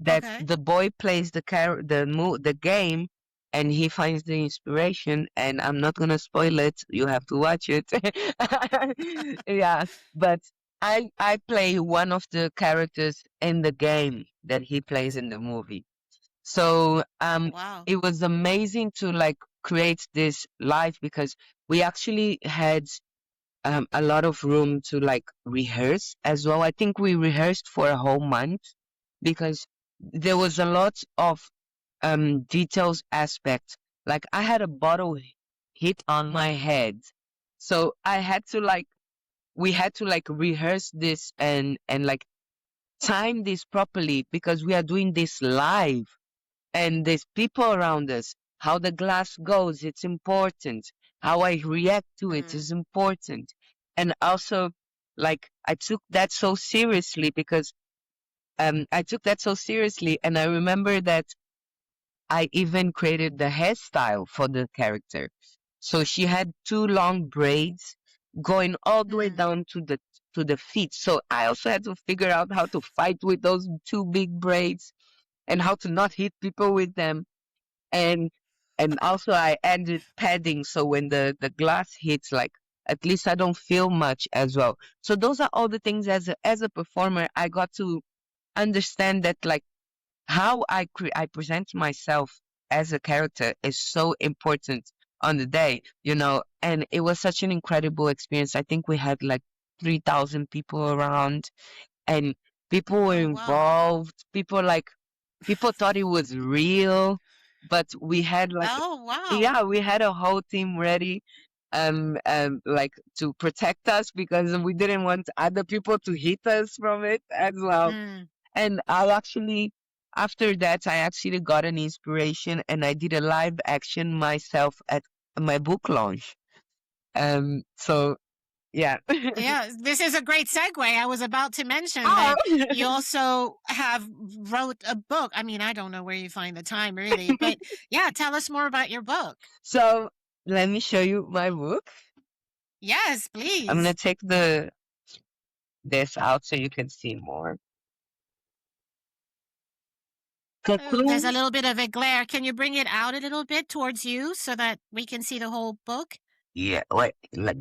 that okay? the boy plays the game and he finds the inspiration, and I'm not gonna spoil it. You have to watch it. Yeah, but I play one of the characters in the game that he plays in the movie. So Wow. it was amazing to like create this live because we actually had a lot of room to like rehearse as well. I think we rehearsed for a whole month because there was a lot of details aspect. Like I had a bottle hit on my head, so I had to like we had to like rehearse this and like time this properly because we are doing this live and there's people around us. How the glass goes, it's important. How I react to it Mm, is important. And also, like, I took that so seriously because I took that so seriously. And I remember that I even created the hairstyle for the character. So she had two long braids going all the way mm, down to the feet. So I also had to figure out how to fight with those two big braids and how to not hit people with them and also I added padding so when the glass hits like at least I don't feel much as well. So those are all the things as a performer I got to understand that like how I present myself as a character is so important on the day, you know, and it was such an incredible experience. I think we had like 3,000 people around and people were oh, wow. involved. People thought it was real, but we had like Oh, wow. yeah, we had a whole team ready like to protect us because we didn't want other people to hit us from it as well. Mm, And I actually after that I actually got an inspiration and I did a live action myself at my book launch. So yeah. yeah, this is a great segue. I was about to mention Oh. that you also have wrote a book. I mean, I don't know where you find the time really, but yeah, tell us more about your book. So let me show you my book. Yes, I'm gonna please. take the this out so you can see more. Oh, there's a Cocoon. little bit of a glare. Can you bring it out a little bit towards you so that we can see the whole book? Yeah, wait,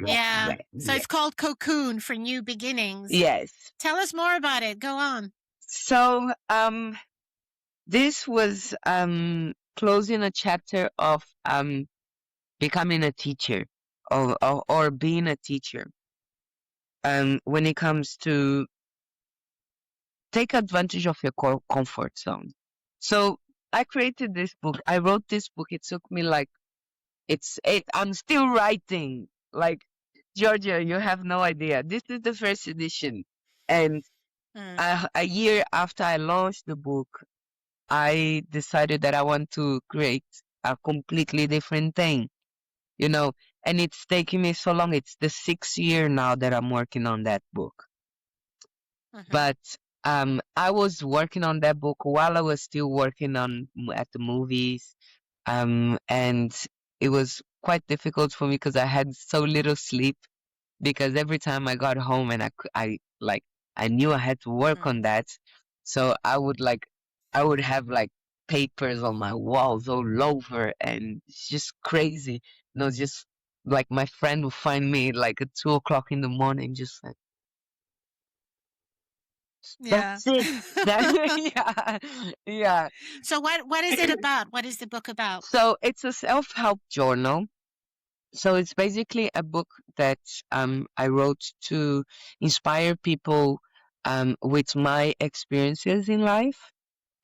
Yeah. So it's called Cocoon for New Beginnings. yes. Tell us more about it. Go on. So this was closing a chapter of becoming a teacher or being a teacher. When it comes to take advantage of your comfort zone. So I created this book. I wrote this book. It took me like I'm still writing. Like Georgia, you have no idea. This is the first edition. And Mm, a year after I launched the book, I decided that I want to create a completely different thing, you know, and it's taking me so long. It's the 6th year now that I'm working on that book. mm-hmm, But I was working on that book while I was still working on at the movies. And it was quite difficult for me because I had so little sleep because every time I got home and I like I knew I had to work mm. on that, so I would have like papers on my walls all over, and it's just crazy. You know, just like my friend would find me like at 2 o'clock in the morning, just like Yeah. that's it. That yeah, yeah. So what is it about? What is the book about? So it's a self-help journal. So it's basically a book that I wrote to inspire people with my experiences in life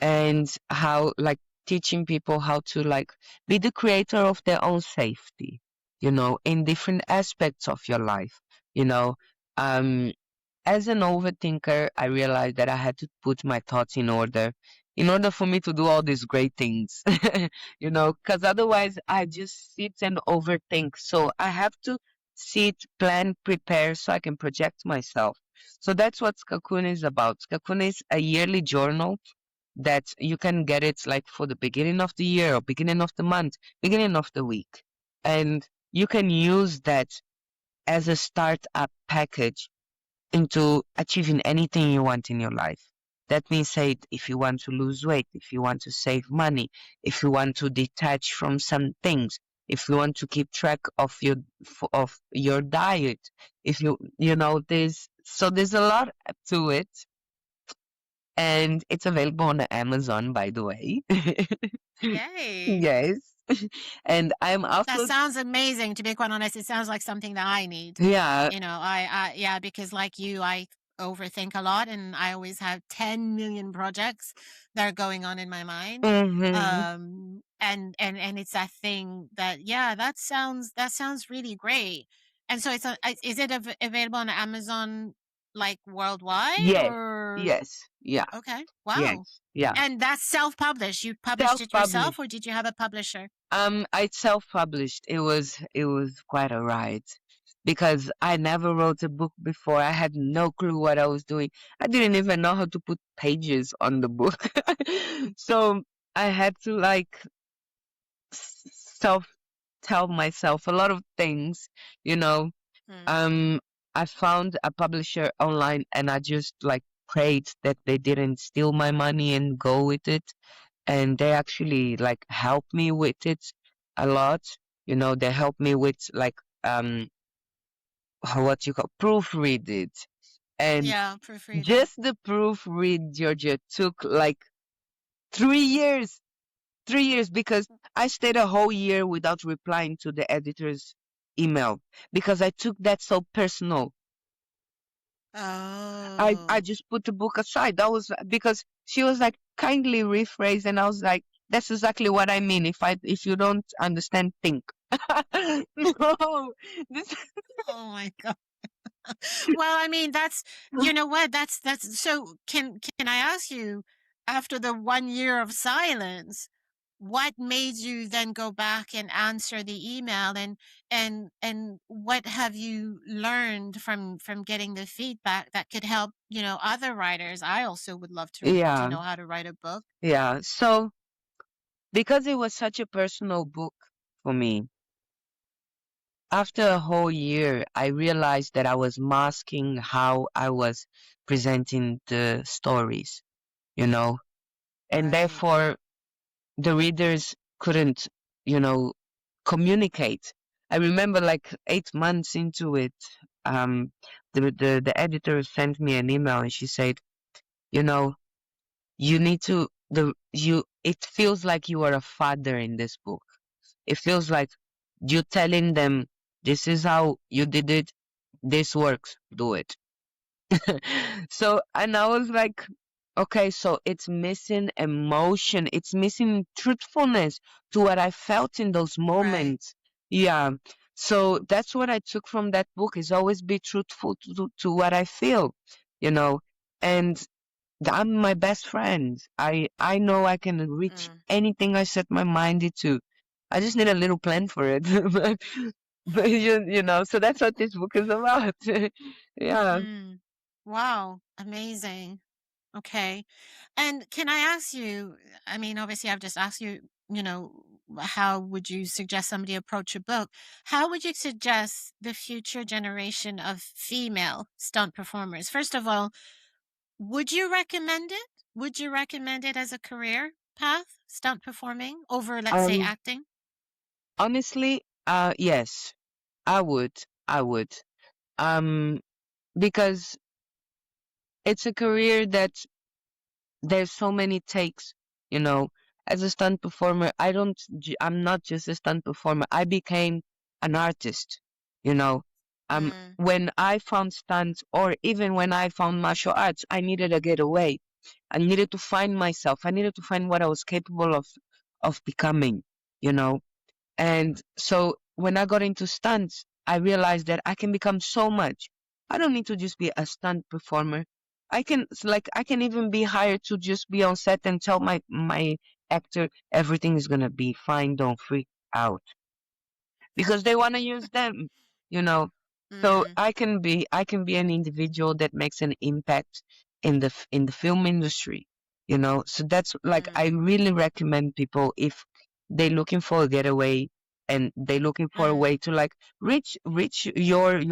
and how like teaching people how to like be the creator of their own safety, you know, in different aspects of your life, you know. Um, as an overthinker, I realized that I had to put my thoughts in order for me to do all these great things, you know, because otherwise I just sit and overthink. So I have to sit, plan, prepare so I can project myself. So that's what Cocoon is about. Cocoon is a yearly journal that you can get it like for the beginning of the year or beginning of the month, beginning of the week. And you can use that as a startup package into achieving anything you want in your life. That means, say, if you want to lose weight, if you want to save money, if you want to detach from some things, if you want to keep track of your diet, if you know there's a lot to it, and it's available on Amazon, by the way. Yay. Yes, and I'm That also sounds amazing, to be quite honest. It sounds like something that I need. yeah. Yeah, because like you, I overthink a lot and I always have 10 million projects that are going on in my mind. Hmm. And it's that thing that, yeah, that sounds really great. And so is it available on Amazon like worldwide Yes, or yes, yeah, okay. Wow. yes, yeah. And that's self-published. You published it yourself or Self-published. did you have a publisher? I self-published. It was quite a ride because I never wrote a book before. I had no clue what I was doing. I didn't even know how to put pages on the book. So I had to like self tell myself a lot of things, you know. Hmm. Um, I found a publisher online and I just like prayed that they didn't steal my money and go with it. And they actually like helped me with it a lot. You know, they helped me with like what you call proofread it. And Yeah, proofreading. just the proofread, Georgia, took like 3 years. 3 years because I stayed a whole year without replying to the editor's email because I took that so personal. I Oh. just put the book aside. That was because she was like kindly rephrase, and I was like, that's exactly what I mean. If you don't understand, think. No, this, Oh my god. Well, I mean, you know what? That's so can I ask you, after the 1 year of silence, what made you then go back and answer the email, and what have you learned from getting the feedback that could help, other writers? I also would love to yeah, know how to write a book. yeah. So because it was such a personal book for me, after a whole year, I realized that I was masking how I was presenting the stories, you know, and Right. therefore the readers couldn't, you know, communicate. I remember like 8 months into it, um, the editor sent me an email and she said, you know, you need to the you. It feels like you are a father in this book. It feels like you telling them this is how you did it. This works. Do it. So, and I was like, okay, so it's missing emotion, it's missing truthfulness to what I felt in those Right. moments. Yeah. So that's what I took from that book is always be truthful to what I feel, you know. And I'm my best friend. I know I can reach Mm. anything I set my mind to. I just need a little plan for it. But you know, so that's what this book is about. Yeah. Mm. Wow, amazing. Okay. And can I ask you, I mean, obviously, I've just asked you, how would you suggest somebody approach a book? How would you suggest the future generation of female stunt performers? First of all, would you recommend it? Would you recommend it as a career path, stunt performing, over, let's say, Um, acting? Honestly, yes, I would. I would. Um, because it's a career that there's so many takes, you know. As a stunt performer, I'm not just a stunt performer. I became an artist, you know. Mm, When I found stunts or even when I found martial arts, I needed a getaway. I needed to find myself. I needed to find what I was capable of becoming, you know. And so when I got into stunts, I realized that I can become so much. I don't need to just be a stunt performer. I can even be hired to just be on set and tell my actor everything is gonna be fine, don't freak out. Because they wanna use them, you know. So mm, I can be an individual that makes an impact in the film industry, you know. So that's like I mm, really recommend people if they're looking for a getaway and they're looking for a Mm, way to like reach your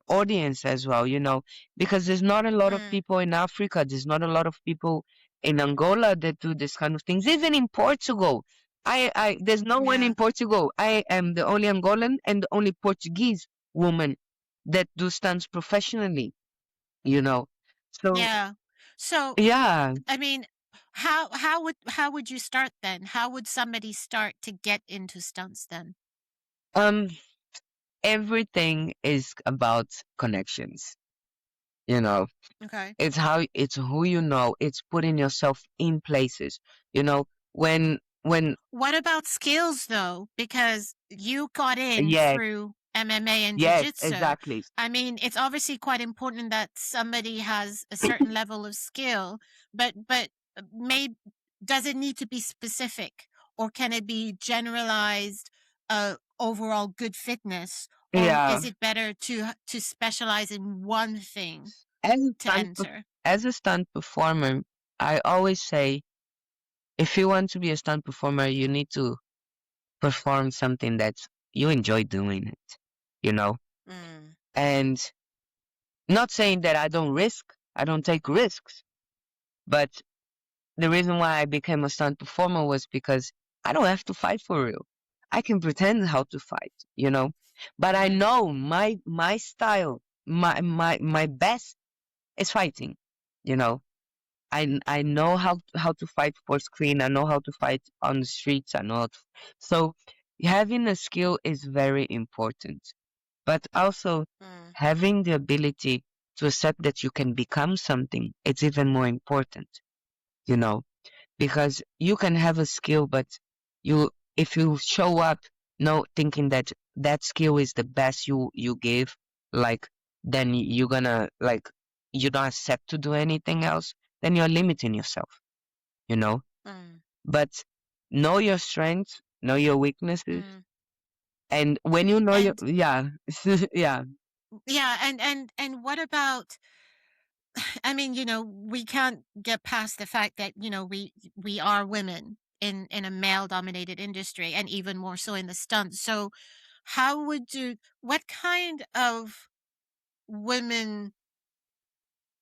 audience as well, you know, because there's not a lot of mm, people in Africa, there's not a lot of people in Angola that do this kind of things, even in Portugal. I there's no one yeah. in Portugal. I am the only Angolan and the only Portuguese woman that do stunts professionally, you know. So Yeah. So, yeah, I mean, how would you start then? How would somebody start to get into stunts then? um everything is about connections, you know. Okay. It's how, it's who you know, it's putting yourself in places, you know, when What about skills though? Because you got in yes, through MMA and yes, Jiu-Jitsu. exactly. I mean, it's obviously quite important that somebody has a certain level of skill, but may does it need to be specific, or can it be generalized overall good fitness, or Yeah, is it better to specialize in one thing as a to enter? as a stunt performer, I always say, if you want to be a stunt performer, you need to perform something that you enjoy doing it, you know. Mm, And not saying that I don't take risks, but the reason why I became a stunt performer was because I don't have to fight for real. I can pretend how to fight, you know. But I mm, know my style, my best is fighting, you know. I know how to fight for screen. I know how to fight on the streets. I know how to, so having a skill is very important, but also mm, having the ability to accept that you can become something. It's even more important, you know, because you can have a skill, but you, if you show up no thinking that that skill is the best you give, like, then you're gonna like, you don't accept to do anything else, then you're limiting yourself, you know. mm, But know your strengths, know your weaknesses, mm. and when you know your, And yeah, yeah, yeah, and what about, I mean, we can't get past the fact that, we are women in a male dominated industry, and even more so in the stunts. So how would you what kind of women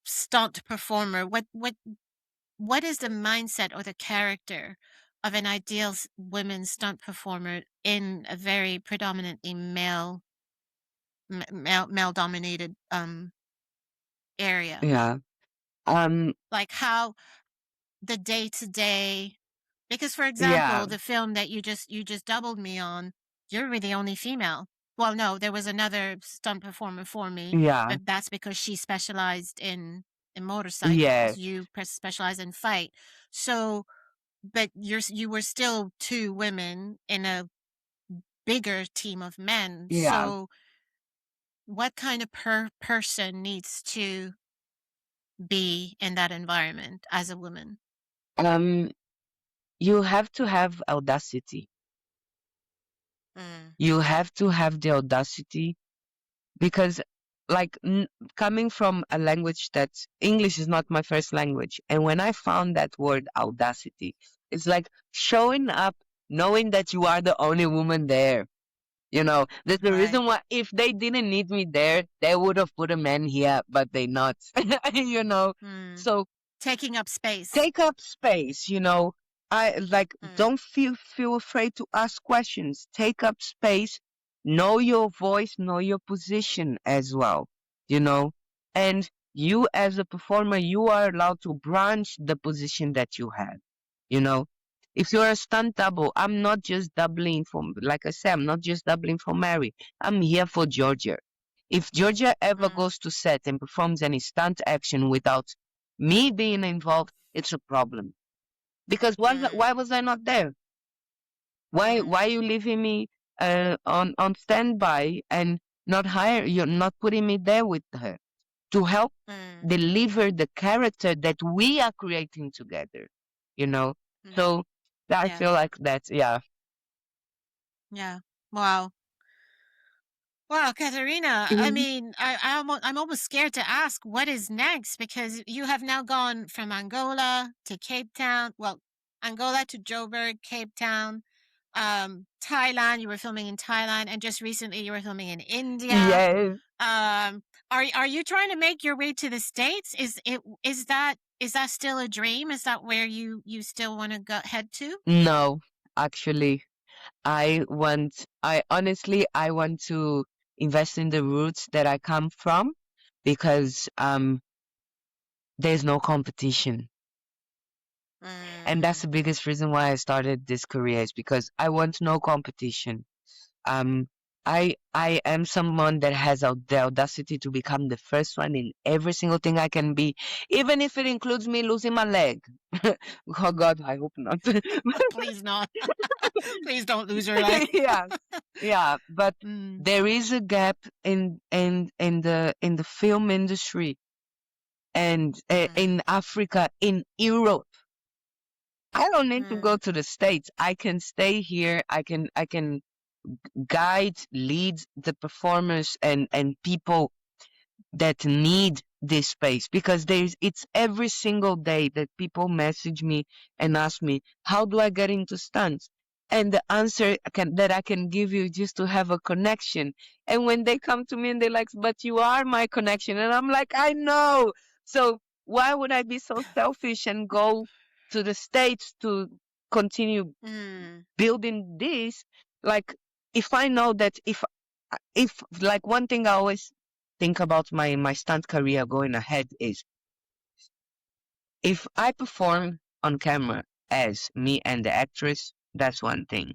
stunt performer, what is the mindset or the character of an ideal women stunt performer in a very predominantly male dominated area? yeah, um, Like how the day to day, because for yeah, example, the film that you just doubled me on, you're the only female. Well, no, there was another stunt performer for me, yeah, but that's because she specialized in yeah, motorcycles. You specialize in fight. So, but you were still two women in a bigger team of men. yeah. So, what kind of person needs to be in that environment as a woman? Um, you have to have audacity. Mm, You have to have the audacity because, like, coming from a language that English is not my first language, and when I found that word audacity, it's like showing up knowing that you are the only woman there. You know, there's the right. reason why if they didn't need me there, they would have put a man here, but they not. You know, Mm. so Taking up space. take up space, you know. I like, Mm, don't feel afraid to ask questions. Take up space, know your voice, know your position as well, you know. And you as a performer, you are allowed to branch the position that you have, you know. If you're a stunt double, I'm not just doubling for, like I said, I'm not just doubling for Mary. I'm here for Georgia. If Georgia ever mm, goes to set and performs any stunt action without me being involved, it's a problem. Because mm, why was I not there? mm, Why are you leaving me on standby and not hire? You're not putting me there with her to help mm, deliver the character that we are creating together. You know, mm. so I Yeah, feel like that. Yeah. yeah. Wow. Wow, Katharina, I Mhm. mean, I'm almost scared to ask what is next, because you have now gone from Angola to Cape Town. Well, Angola to Joburg, Cape Town. Thailand. You were filming in Thailand, and just recently you were filming in India. Yes. Are you trying to make your way to the States? Is that still a dream? Is that where you still want to go head to? No, actually, I want to invest in the roots that I come from because there's no competition. And that's Mm, the biggest reason why I started this career is because I want no competition. Um, I am someone that has the audacity to become the first one in every single thing I can be, even if it includes me losing my leg. Oh God, I hope not. please not. Please don't lose your leg. Yeah, yeah. But Mm, there is a gap in the film industry and mm, in Africa, in Europe. I don't need to go mm, to the States. I can stay here. I can guide, lead the performers and people that need this space because it's every single day that people message me and ask me how do I get into stunts, and the answer that I can give you is just to have a connection. And when they come to me and they're like, but you are my connection, and I'm like, I know. So why would I be so selfish and go to the States to continue mm, building this? Like, if I know that if like one thing I always think about my stunt career going ahead is if I perform on camera as me and the actress, that's one thing,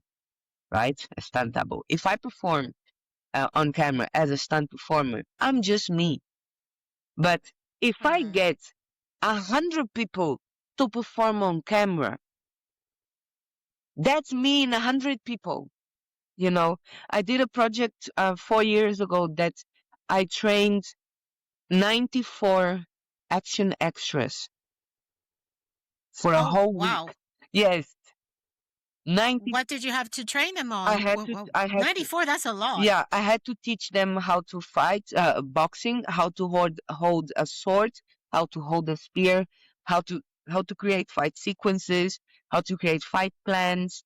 right? A stunt double. If I perform on camera as a stunt performer, I'm just me. But if I mm. get 100 people to perform on camera, that's me and 100 people. You know, I did a project 4 years ago that I trained 94 action extras for a Oh, whole wow. week. Yes, 90. What did you have to train them I on? had to, I had to, 94, that's a lot. yeah, I had to teach them how to fight, boxing, how to hold a sword, how to hold a spear, how to, how to create fight sequences, how to create fight plans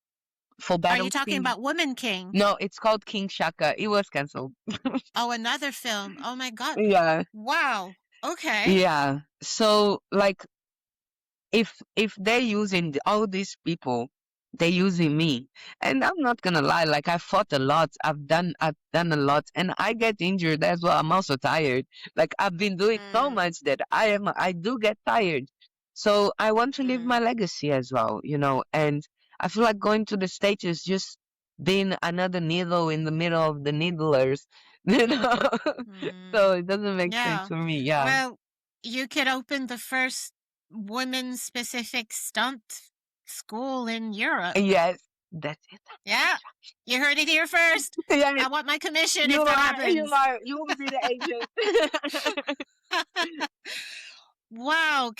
for Are you battle talking scene. about Woman King? No, it's called King Shaka. It was cancelled. Oh, another film. Oh my God. Yeah, Wow. Okay. yeah. So like if they're using all these people, they're using me. And I'm not gonna lie, like I fought a lot, I've done a lot, and I get injured as well. I'm also tired. Like I've been doing so Mm, much that I do get tired. So I want to leave my mm, legacy as well, and I feel like going to the States is just being another needle in the middle of the needlers, you know. mm. So it doesn't make sense Yeah. for me. Yeah. Well, you could open the first women-specific stunt school in Europe. Yes, that's it. Yeah. You heard it here first. Yeah, I want my commission you if that are, you happens. are, you will be the agent. Wow,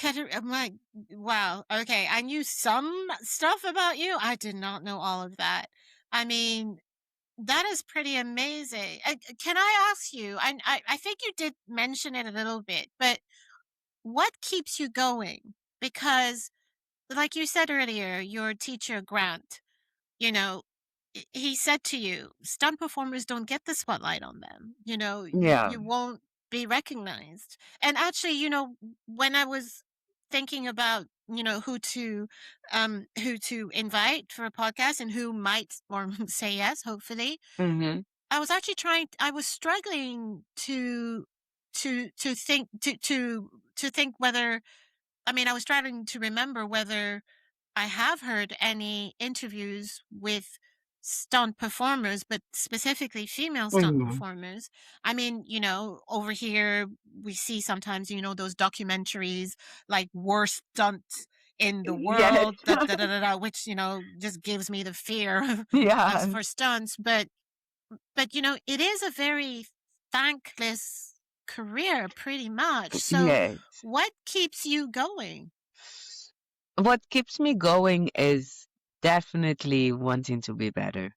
wow. Okay, I knew some stuff about you. I did not know all of that. I mean, that is pretty amazing. Can I ask you? I think you did mention it a little bit, but what keeps you going? Because, like you said earlier, your teacher Grant, you know, he said to you, stunt performers don't get the spotlight on them. Yeah. You won't be recognized. And actually, when I was thinking about, who to invite for a podcast and who might or say yes, hopefully, Mm-hmm. I was struggling to think whether, I mean, I was trying to remember whether I have heard any interviews with stunt performers, but specifically female stunt Mm-hmm. performers. I mean, over here we see sometimes, those documentaries like worst stunts in the Yes. world, da, da, da, da, da, which, just gives me the fear of Yeah. for stunts. But it is a very thankless career pretty much. So Yes. what keeps you going? What keeps me going is definitely wanting to be better.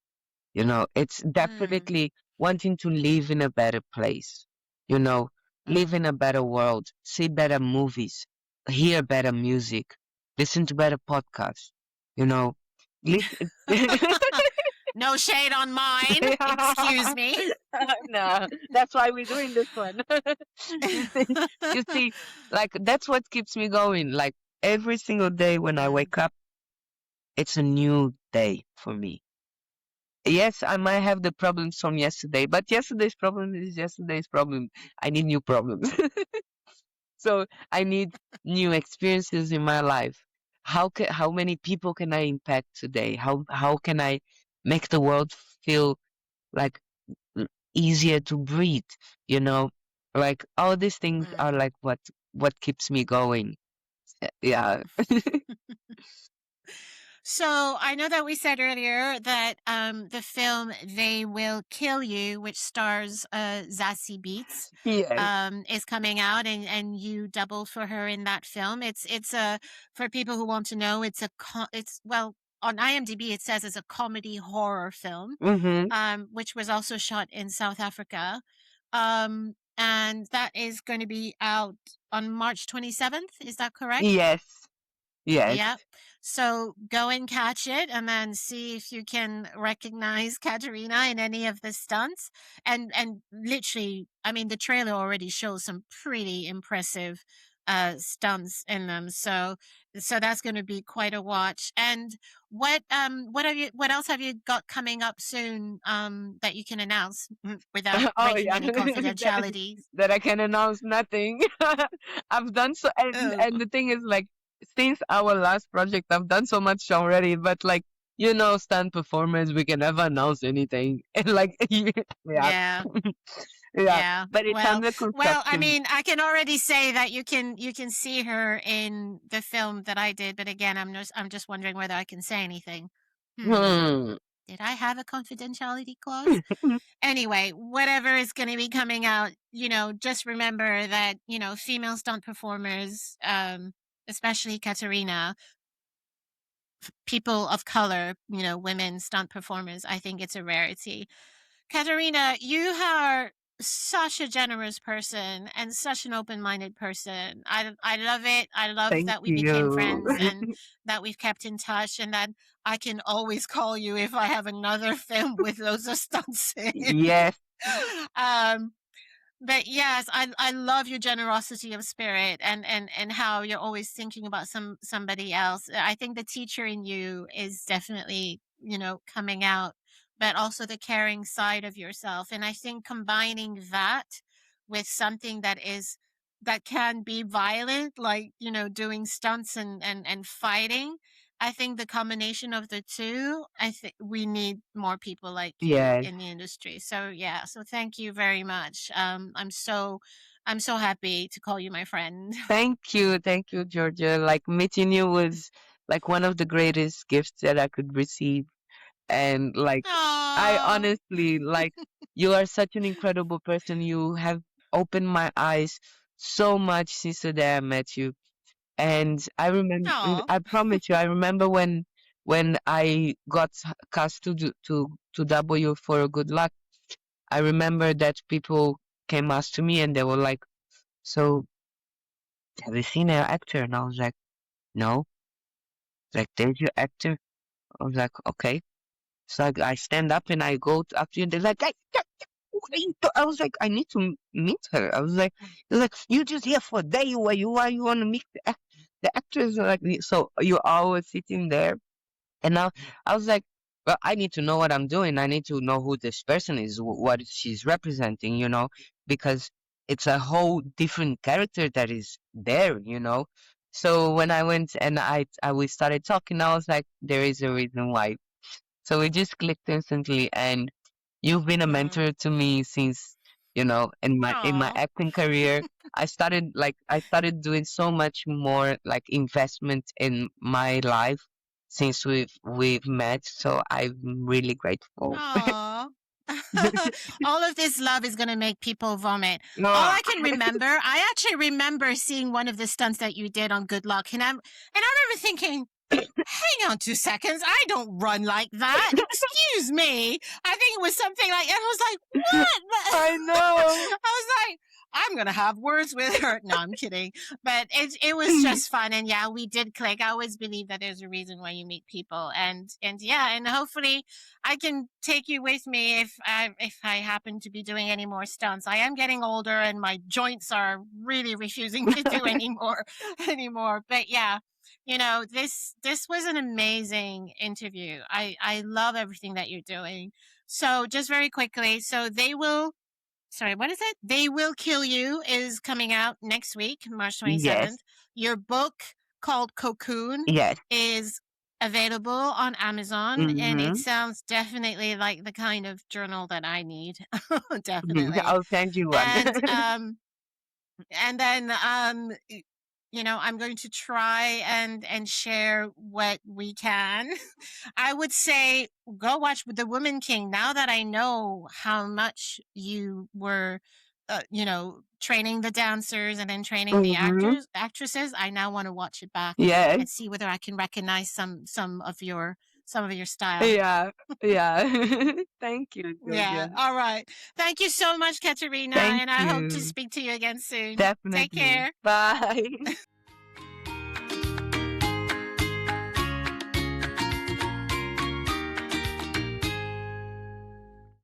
It's Mm, definitely wanting to live in a better place, you know, live in mm. a better world, see better movies, hear better music, listen to better podcasts, you know, listen. No shade on mine. Excuse me. No, that's why we're doing this one. you see, you see, like that's what keeps me going. Like every single day when I Yeah. wake up, it's a new day for me. Yes, I might have the problems from yesterday, but yesterday's problem is yesterday's problem. I need new problems. So I need new experiences in my life. How many people can I impact today? How can I make the world feel like easier to breathe? You know, like all these things Mm. are like what keeps me going. Yeah. So I know that we said earlier that the film "They Will Kill You," which stars Zazie Beetz, Yes. is coming out, and you double for her in that film. It's a for people who want to know. It's well on IMDb it says it's a comedy horror film, Mm-hmm. which was also shot in South Africa, and that is going to be out on March 27th. Is that correct? Yes. Yes. Yeah. So go and catch it and then see if you can recognize Katerina in any of the stunts. And literally, I mean, the trailer already shows some pretty impressive stunts in them. So that's going to be quite a watch. And what else have you got coming up soon that you can announce without Oh breaking yeah, any that confidentiality? that I can announce nothing. I've done so, Oh, and the thing is, like, since our last project, I've done so much already. But like, stunt performers, we can never announce anything. And like, yeah, yeah. yeah. Yeah. But it's Well, under I construction. mean, I can already say that you can see her in the film that I did, but again, I'm just wondering whether I can say anything. Hmm. Hmm. Did I have a confidentiality clause? Anyway, whatever is going to be coming out, just remember that, female stunt performers, especially Katerina, people of color, women stunt performers, I think it's a rarity. Katerina, you are such a generous person and such an open-minded person. I love it. I love Thank that we became you. friends and that we've kept in touch and that I can always call you if I have another film with those stunts in. Yes. um but yes, I love your generosity of spirit and how you're always thinking about somebody else. I think the teacher in you is definitely, coming out, but also the caring side of yourself. And I think combining that with something that can be violent, like, doing stunts and fighting. I think the combination of the two, I think we need more people like you Yes. in the industry. So yeah, so thank you very much. I'm so happy to call you my friend. Thank you, Georgia. Like meeting you was like one of the greatest gifts that I could receive. And like, I Aww. honestly, like, you are such an incredible person. You have opened my eyes so much since the day I met you. And Aw. I promise you, I remember when I got cast to W for a good luck. I remember that people came up to me and they were like, "So, have you seen our actor?" And I was like, "No." Like, "There's your actor." I was like, "Okay." So I stand up and I go up to you, and they're like, what are you I was like, I need to meet her. I was like, they're like, you just here for a day. Where you are? You want to meet the actors? Like, so you're always sitting there. And now I was like, well, I need to know what I'm doing. I need to know who this person is, what she's representing, because it's a whole different character that is there. So when I went and we started talking, I was like, there is a reason why. So we just clicked instantly, and you've been a Mm. mentor to me since, in my Aw. acting career. I started doing so much more like investment in my life since we've met. So I'm really grateful. Aw. All of this love is going to make people vomit. All No, I can remember, I actually remember seeing one of the stunts that you did on Good Luck, and I remember thinking, hang on 2 seconds, I don't run like that. Excuse me. I think it was something like, and I was like, what? I know. I was like, I'm gonna have words with her. No, I'm kidding. But it was just fun, and yeah, we did click. I always believe that there's a reason why you meet people, and yeah, and hopefully I can take you with me if I happen to be doing any more stunts. I am getting older, and my joints are really refusing to do anymore. But yeah, this was an amazing interview. I love everything that you're doing. So just very quickly, so they will sorry, what is it? They Will Kill You is coming out next week, March Yes, 27th. Your book called Cocoon yes. is available on Amazon, and it Mm-hmm. sounds definitely like the kind of journal that I need. Definitely. I'll send you one. And then I'm going to try and share what we can. I would say go watch The Woman King. Now that I know how much you were training the dancers and then training the Mm-hmm. actresses, I now want to watch it back Yes. and see whether I can recognize some of your style. Yeah. Yeah. Thank you, Yeah, Georgia. all right. Thank you so much, Katerina, Thank and I hope to you. speak to you again soon. Take Definitely. care. Bye.